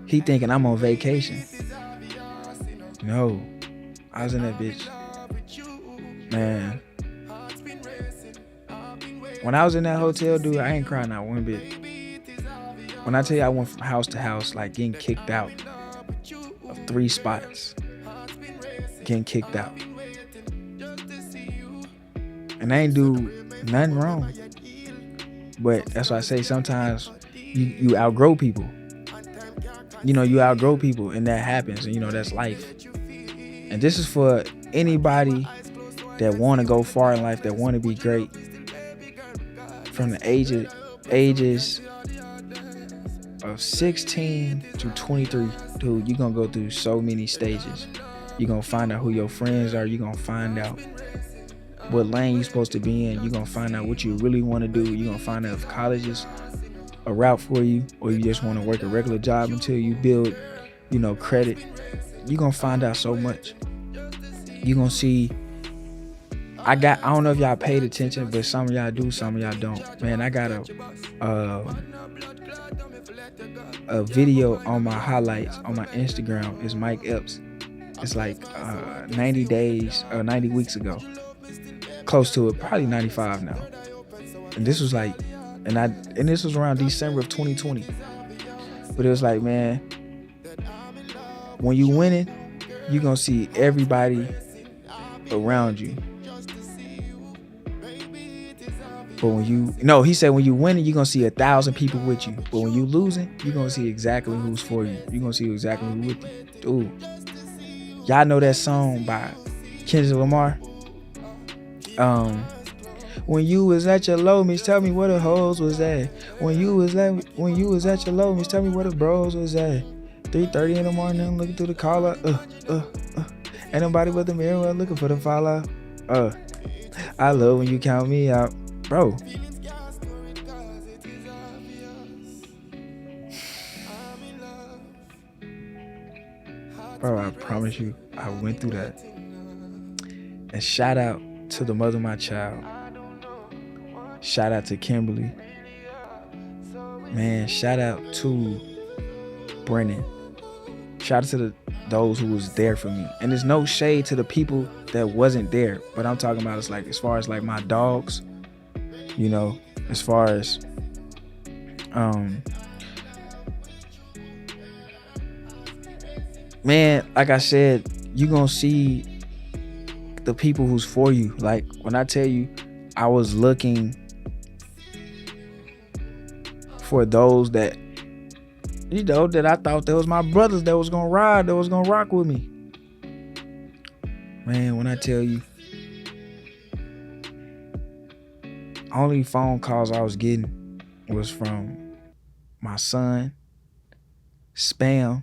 he thinking I'm on vacation. No, I was in that bitch. Man, when I was in that hotel, dude, I ain't crying out one bit. When I tell you I went from house to house, like getting kicked out of 3 spots, getting kicked out, and I ain't do nothing wrong. But that's why I say sometimes you outgrow people. You know, you outgrow people, and that happens, and you know that's life. And this is for anybody that want to go far in life, that want to be great. From the ages of 16 to 23, dude, you're gonna go through so many stages. You're gonna find out who your friends are. You're gonna find out what lane you're supposed to be in. You're gonna find out what you really want to do. You're gonna find out if college is a route for you, or you just want to work a regular job until you build, you know, credit. You're gonna find out so much. You're gonna see. I don't know if y'all paid attention, but some of y'all do, some of y'all don't. Man, I got a video on my highlights on my Instagram. It's Mike Epps. It's like 90 days or 90 weeks ago. Close to it, probably 95 now. And this was like, and this was around December of 2020. But it was like, man, when you winning, you gonna see everybody around you. But he said when you winning, you're gonna see 1,000 people with you. But when you losing, you're gonna see exactly who's for you. You're gonna see exactly who's with you. Dude, y'all know that song by Kendrick Lamar? When you was at your low, miss, tell me where the hoes was at. When you was at your low, miss, tell me where the bros was at. 3:30 in the morning, I'm looking through the collar. Ain't nobody but the mirror looking for the follow. I love when you count me out. Bro, I promise you, I went through that. And shout out to the mother of my child. Shout out to Kimberly. Man, shout out to Brennan. Shout out to those who was there for me. And there's no shade to the people that wasn't there. But I'm talking about, it's like, as far as like my dogs, you know, as far as man, like I said, you gonna see the people who's for you. Like when I tell you, I was looking for those that, you know, that I thought that was my brothers that was gonna ride, that was gonna rock with me. Man, when I tell you, only phone calls I was getting was from my son, Spam,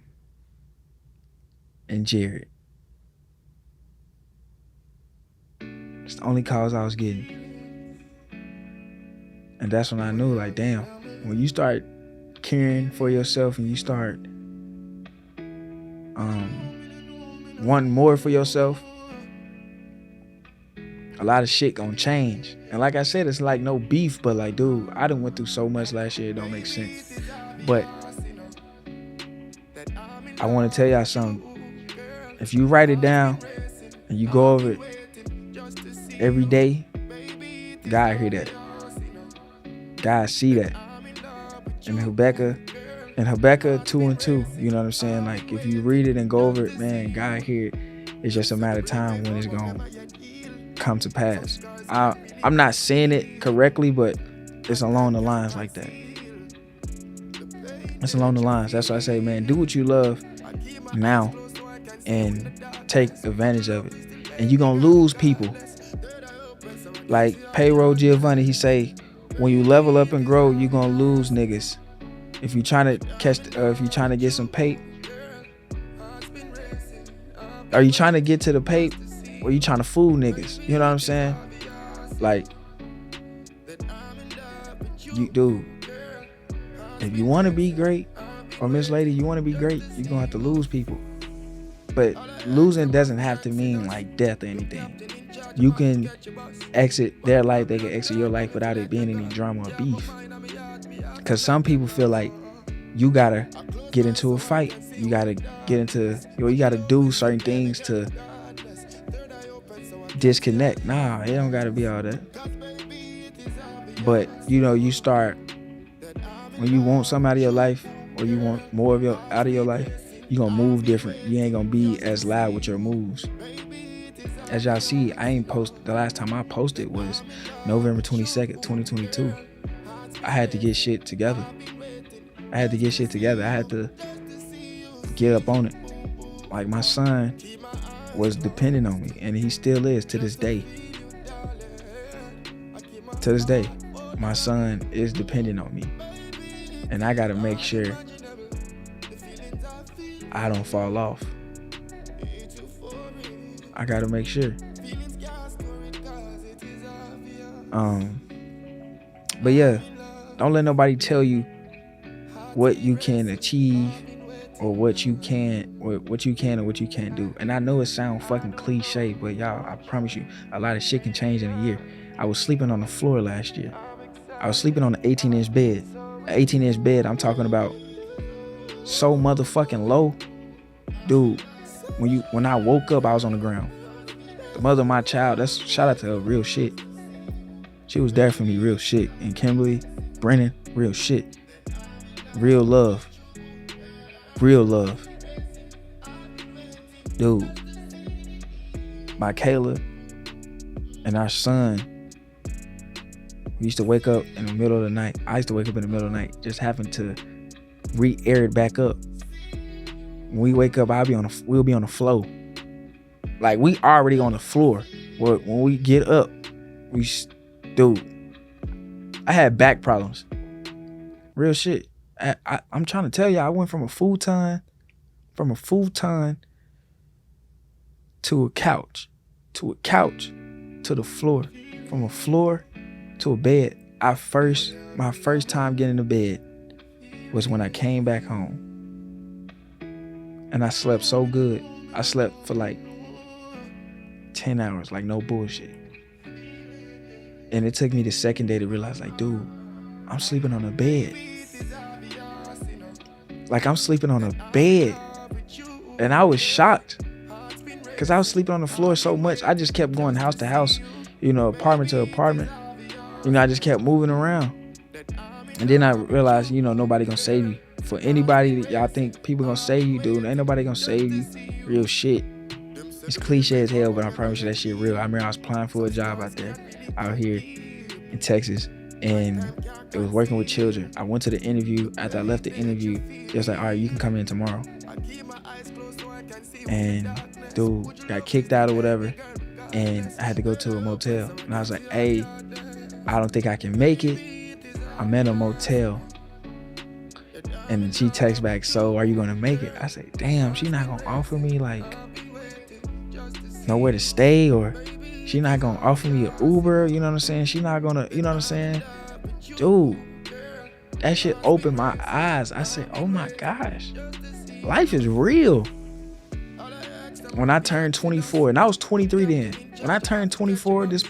and Jared. It's the only calls I was getting. And that's when I knew, like, damn, when you start caring for yourself and you start wanting more for yourself, a lot of shit gonna change. And like I said, it's like no beef, but like, dude, I done went through so much last year, it don't make sense. But I want to tell y'all something. If you write it down and you go over it every day, God hear that. God see that. And Habakkuk 2 and 2, you know what I'm saying? Like, if you read it and go over it, man, God hear it. It's just a matter of time when it's gonna come to pass. I'm not saying it correctly, but it's along the lines like that. It's along the lines. That's why I say, man, do what you love now and take advantage of it. And you're gonna lose people. Like Payroll Giovanni, he say, when you level up and grow, you're gonna lose niggas. If you're trying to get some pay, are you trying to get to the pay, or you trying to fool niggas? You know what I'm saying? Like, you dude, if you want to be great, or Miss Lady, you want to be great, you're gonna have to lose people. But losing doesn't have to mean like death or anything. You can exit their life, they can exit your life without it being any drama or beef. Because some people feel like you gotta get into a fight. You gotta get into, you gotta do certain things to disconnect. Nah, it don't gotta be all that. But you start, when you want something out of your life, or you want more of out of your life, you gonna move different. You ain't gonna be as loud with your moves. As y'all see, I ain't post. The last time I posted was November 22nd, 2022. I had to get shit together. I had to get up on it. Like, my son was depending on me, and he still is to this day. To this day, my son is depending on me, and I gotta make sure I don't fall off. I gotta make sure. But yeah, don't let nobody tell you what you can achieve, or what you can or what you can't do. And I know it sounds fucking cliche, but y'all, I promise you, a lot of shit can change in a year. I was sleeping on the floor last year. I was sleeping on an 18-inch bed. An 18-inch bed, I'm talking about so motherfucking low. Dude, when I woke up, I was on the ground. The mother of my child, that's, shout out to her, real shit. She was there for me, real shit. And Kimberly, Brennan, real shit. Real love. Dude, Michaela and our son, we used to wake up in the middle of the night. I used to wake up in the middle of the night, just having to re-air it back up. When we wake up, we'll be on the floor. Like, we already on the floor. When we get up, dude, I had back problems. Real shit. I'm trying to tell you, I went from a futon to a couch, to the floor, from a floor to a bed. My first time getting to bed was when I came back home, and I slept so good. I slept for like 10 hours, like no bullshit. And it took me the second day to realize, like, dude, I'm sleeping on a bed. Like, I'm sleeping on a bed. And I was shocked, because I was sleeping on the floor so much. I just kept going house to house, apartment to apartment. I just kept moving around. And then I realized, nobody gonna save you. For anybody that y'all think people gonna save you, dude, ain't nobody gonna save you. Real shit. It's cliche as hell, but I promise you that shit real. I remember I was applying for a job out here in Texas, and it was working with children. I went to the interview. After I left the interview, it was like, all right, you can come in tomorrow. And dude got kicked out or whatever, and I had to go to a motel. And I was like, hey, I don't think I can make it. I'm in a motel. And then she texts back, so are you gonna make it? I say, damn, she not gonna offer me like nowhere to stay, or she not gonna offer me an Uber, you know what I'm saying? She not gonna, you know what I'm saying? Dude, that shit opened my eyes. I said, oh my gosh, life is real. When I turned 24, and I was 23 then. When I turned 24 this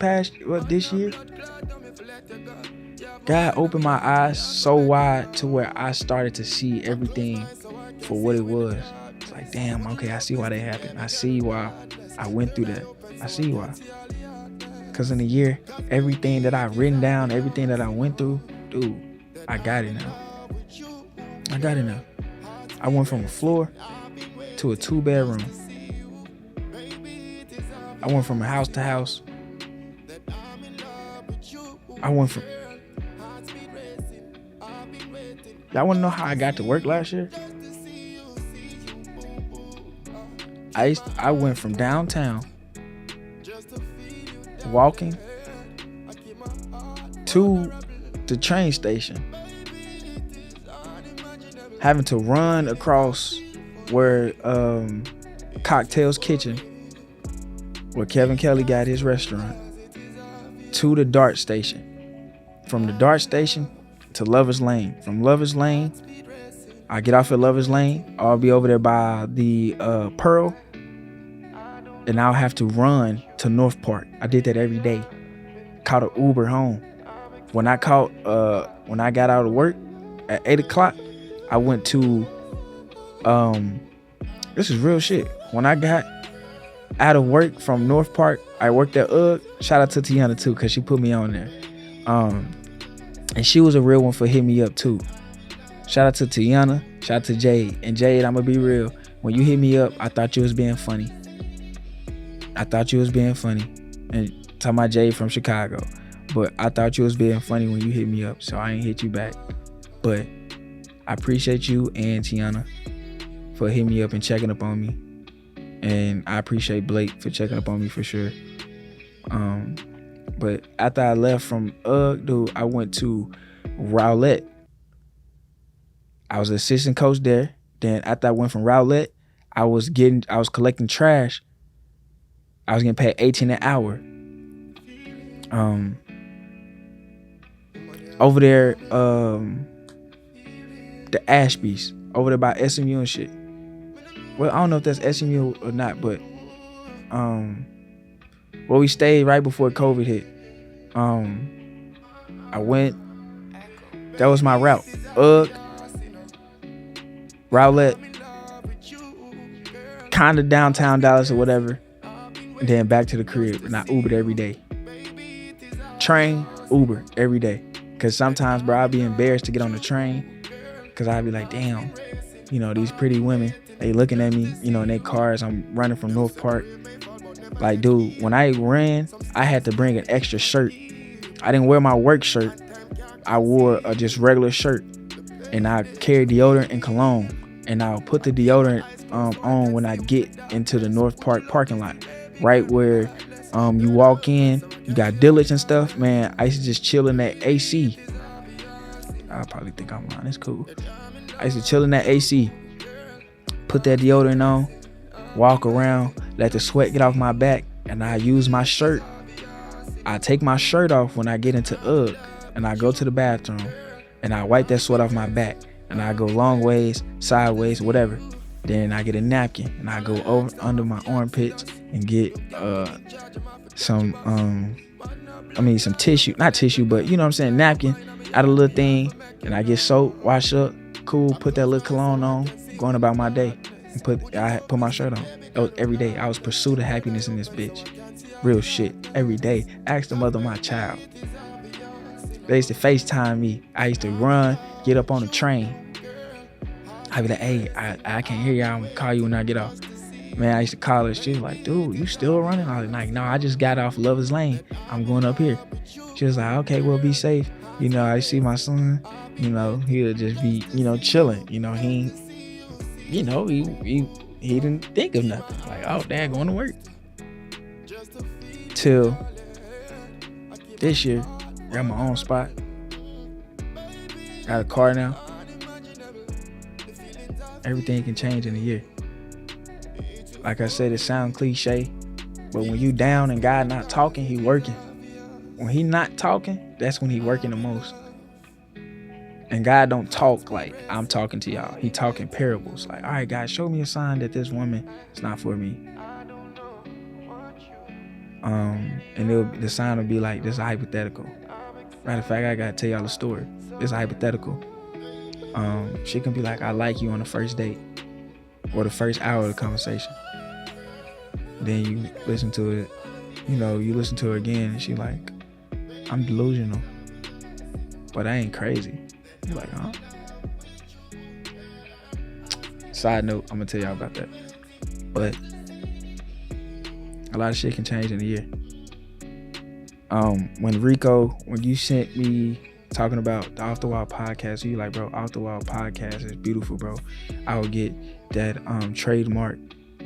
year, God opened my eyes so wide to where I started to see everything for what it was. It's like, damn, okay, I see why that happened. I see why I went through that. I see why. Because in a year, everything that I've written down, everything that I went through, dude, I got it now. I went from a floor to a 2-bedroom. I went from a house to house. Y'all want to know how I got to work last year? I went from downtown, walking to the train station, having to run across where Cocktails Kitchen, where Kevin Kelly got his restaurant, to the DART station. From the DART station to Lover's Lane. From Lover's Lane, I get off at Lover's Lane. I'll be over there by the Pearl, and I'll have to run to North Park. I did that every day. Caught an Uber home. When I got out of work, at 8 o'clock, I went to, this is real shit. When I got out of work from North Park, I worked at UGG. Shout out to Tiana too, because she put me on there. And she was a real one for hitting me up too. Shout out to Tiana, shout out to Jade. And Jade, I'm gonna be real. When you hit me up, I thought you was being funny. And talking about Jade from Chicago. But I thought you was being funny when you hit me up, so I ain't hit you back. But I appreciate you and Tiana for hitting me up and checking up on me. And I appreciate Blake for checking up on me for sure. But after I left from UGG, dude, I went to Rowlett. I was an assistant coach there. Then after I went from Rowlett, I was collecting trash. I was getting paid $18 an hour. Over there, the Ashby's, over there by SMU and shit. Well, I don't know if that's SMU or not, but well, we stayed right before COVID hit. I went. That was my route. UGG, Rowlett, kind of downtown Dallas or whatever, and then back to the crib. And I Ubered every day. Train, Uber every day. Cause sometimes, bro, I'd be embarrassed to get on the train, cause I'd be like, damn, you know, these pretty women, they looking at me, you know, in their cars. I'm running from North Park. Like, dude, when I ran, I had to bring an extra shirt. I didn't wear my work shirt. I wore a just regular shirt, and I carried deodorant and cologne, and I'll put the deodorant on when I get into the North Park parking lot, right where you walk in, you got Dillard's and stuff. Man, I used to just chill in that AC. I'll probably think I'm lying. It's cool. I used to chill in that AC, put that deodorant on, walk around, let the sweat get off my back, and I use my shirt. I take my shirt off when I get into UGG, and I go to the bathroom, and I wipe that sweat off my back, and I go long ways, sideways, whatever. Then I get a napkin, and I go over under my armpits and get some tissue, not tissue, but you know what I'm saying, napkin out of a little thing, and I get soap, wash up, cool, put that little cologne on, going about my day, and I put my shirt on. That was every day. I was pursuit of happiness in this bitch. Real shit. Every day. Ask the mother of my child. They used to FaceTime me. I used to run, get up on the train. I'd be like, hey, I can't hear you. I'm gonna call you when I get off. Man, I used to call her. She was like, dude, you still running? I was like, no, I just got off Lover's Lane. I'm going up here. She was like, okay, well, be safe. You know, I see my son, you know, he'll just be, you know, chilling. You know, he didn't think of nothing. Like, oh, Dad going to work. Till this year, got my own spot. Got a car now. Everything can change in a year. Like I said, it sounds cliche, but when you down and God not talking, he working. When he not talking, that's when he working the most. And God don't talk like I'm talking to y'all. He talking parables. Like, all right, God, show me a sign that this woman is not for me. And the sign will be like, this is hypothetical. Matter of fact, I gotta tell y'all a story. It's hypothetical. She can be like, I like you on the first date or the first hour of the conversation. Then you listen to it, you listen to her again and she like, I'm delusional, but I ain't crazy. You're like, huh? Side note, I'm gonna tell y'all about that. But a lot of shit can change in a year. When you sent me talking about the Off the Wall podcast, you like, bro, Off the Wall podcast is beautiful, bro. I will get that trademark.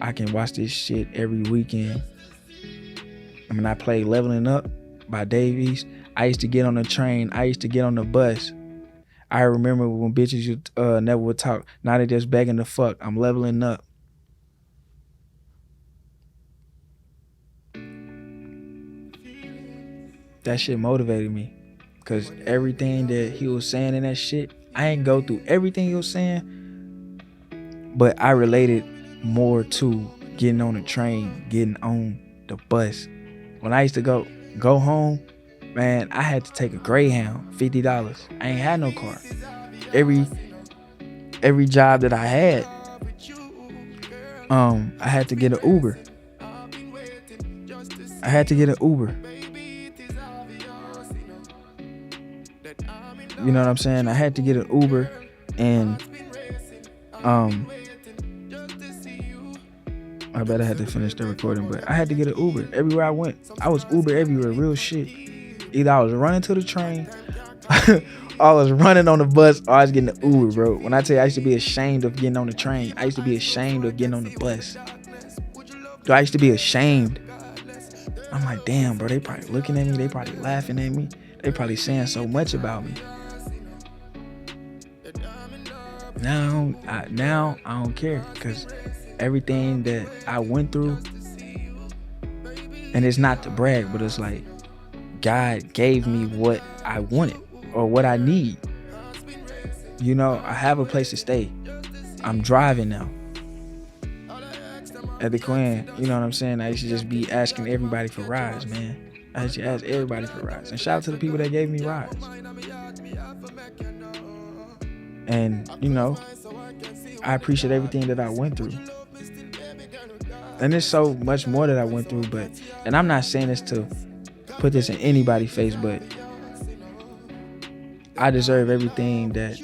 I can watch this shit every weekend. I mean, I played Leveling Up by Dave East. I used to get on the train. I used to get on the bus. I remember when bitches never would talk. Now they just begging to fuck. I'm leveling up. That shit motivated me. Because everything that he was saying in that shit, I ain't go through everything he was saying, but I related more to getting on the train, getting on the bus. When I used to go home, man, I had to take a Greyhound, $50. I ain't had no car. every job that I had, I had to get an Uber. You know what I'm saying? I had to get an Uber, and I bet I had to finish the recording, but I had to get an Uber everywhere I went. I was Uber everywhere, real shit. Either I was running to the train, or I was running on the bus, or I was getting an Uber, bro. When I tell you I used to be ashamed of getting on the train, I used to be ashamed of getting on the bus. Dude, I used to be ashamed. I'm like, damn, bro, they probably looking at me, they probably laughing at me, they probably saying so much about me. Now I don't care, because everything that I went through, and it's not to brag, but it's like God gave me what I wanted or what I need. You know, I have a place to stay. I'm driving now. At the Queen, you know what I'm saying? I used to just be asking everybody for rides, man. I used to ask everybody for rides. And shout out to the people that gave me rides. And, you know, I appreciate everything that I went through. And there's so much more that I went through, but, and I'm not saying this to put this in anybody's face, but I deserve everything that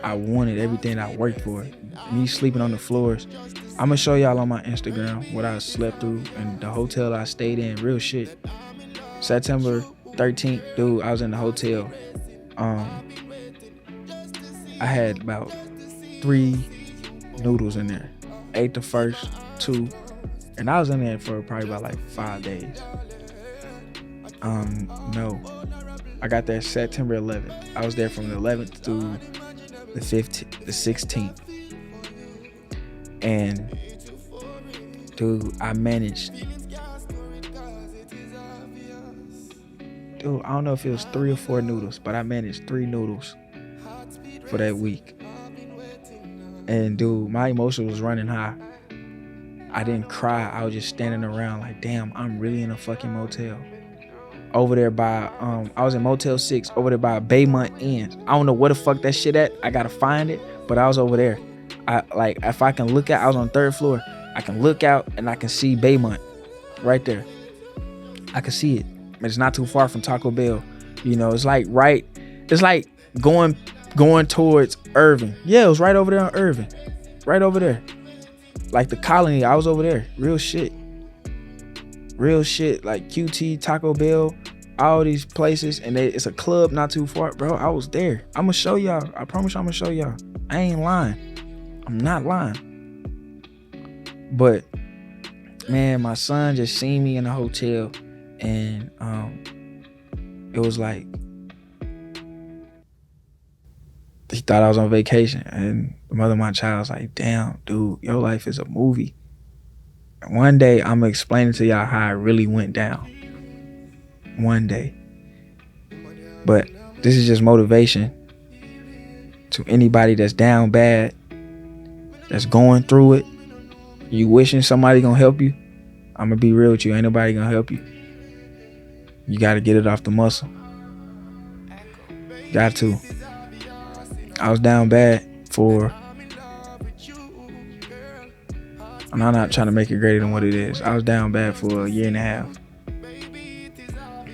I wanted, everything I worked for. Me sleeping on the floors. I'm gonna show y'all on my Instagram what I slept through and the hotel I stayed in, real shit. September 13th, dude, I was in the hotel. I had about 3 noodles in there. Ate the first 2, and I was in there for probably about like 5 days. No, I got there September 11th. I was there from the 11th through the 16th. And dude, I managed. Dude, I don't know if it was 3 or 4 noodles, but I managed 3 noodles for that week. And dude, my emotion was running high. I didn't cry. I was just standing around like, damn, I'm really in a fucking motel. Over there by, I was in Motel 6, over there by Baymont Inn. I don't know where the fuck that shit at. I gotta find it, but I was over there. I like, if I can look out, I was on the 3rd floor. I can look out and I can see Baymont right there. I can see it. It's not too far from Taco Bell. You know, it's like going towards Irving. Yeah, it was right over there on Irving. Right over there. Like the Colony, I was over there. Real shit. Like QT, Taco Bell, all these places, and it's a club not too far. Bro, I was there. I'm gonna show y'all. I promise you I'm gonna show y'all. I ain't lying. I'm not lying. But man, my son just seen me in the hotel, and it was like he thought I was on vacation, and the mother of my child was like, damn, dude, your life is a movie. And one day I'm gonna explain to y'all how it really went down. One day. But this is just motivation to anybody that's down bad, that's going through it. You wishing somebody gonna help you? I'm gonna be real with you. Ain't nobody gonna help you. You gotta get it off the muscle. Got to. I was down bad for, and I'm not trying to make it greater than what it is. I was down bad for a 1.5 years.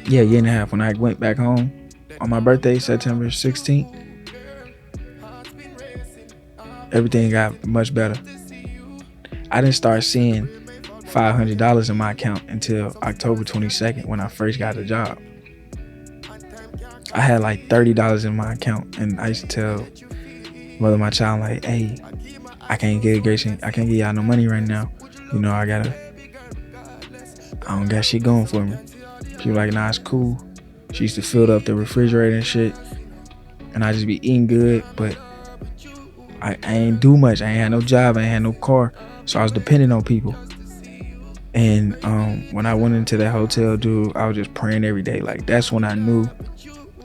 Yeah, 1.5 years. When I went back home on my birthday, September 16th, everything got much better. I didn't start seeing $500 in my account until October 22nd when I first got the job. I had like $30 in my account, and I used to tell mother of my child, like, hey, I can't give y'all no money right now. You know, I don't got shit going for me. She was like, nah, it's cool. She used to fill up the refrigerator and shit, and I just be eating good, but I ain't do much. I ain't had no job, I ain't had no car, so I was dependent on people. And when I went into that hotel, dude, I was just praying every day. Like, that's when I knew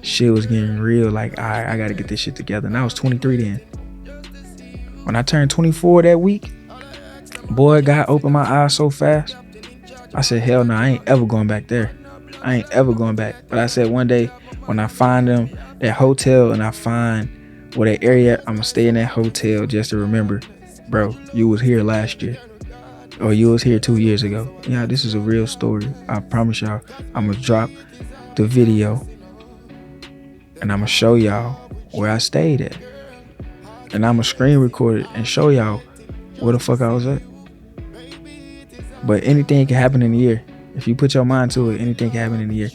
shit was getting real. Like, I gotta get this shit together. And I was 23 then. When I turned 24 that week, boy, God opened my eyes so fast. I said, hell no, I ain't ever going back there. I ain't ever going back. But I said one day, when I find that hotel, and I find Well, that area, I'm gonna stay in that hotel just to remember, bro, you was here last year. Or you was here 2 years ago. Yeah, this is a real story. I promise y'all. I'm gonna drop the video and I'm gonna show y'all where I stayed at. And I'm gonna screen record it and show y'all where the fuck I was at. But anything can happen in the year. If you put your mind to it, anything can happen in the year.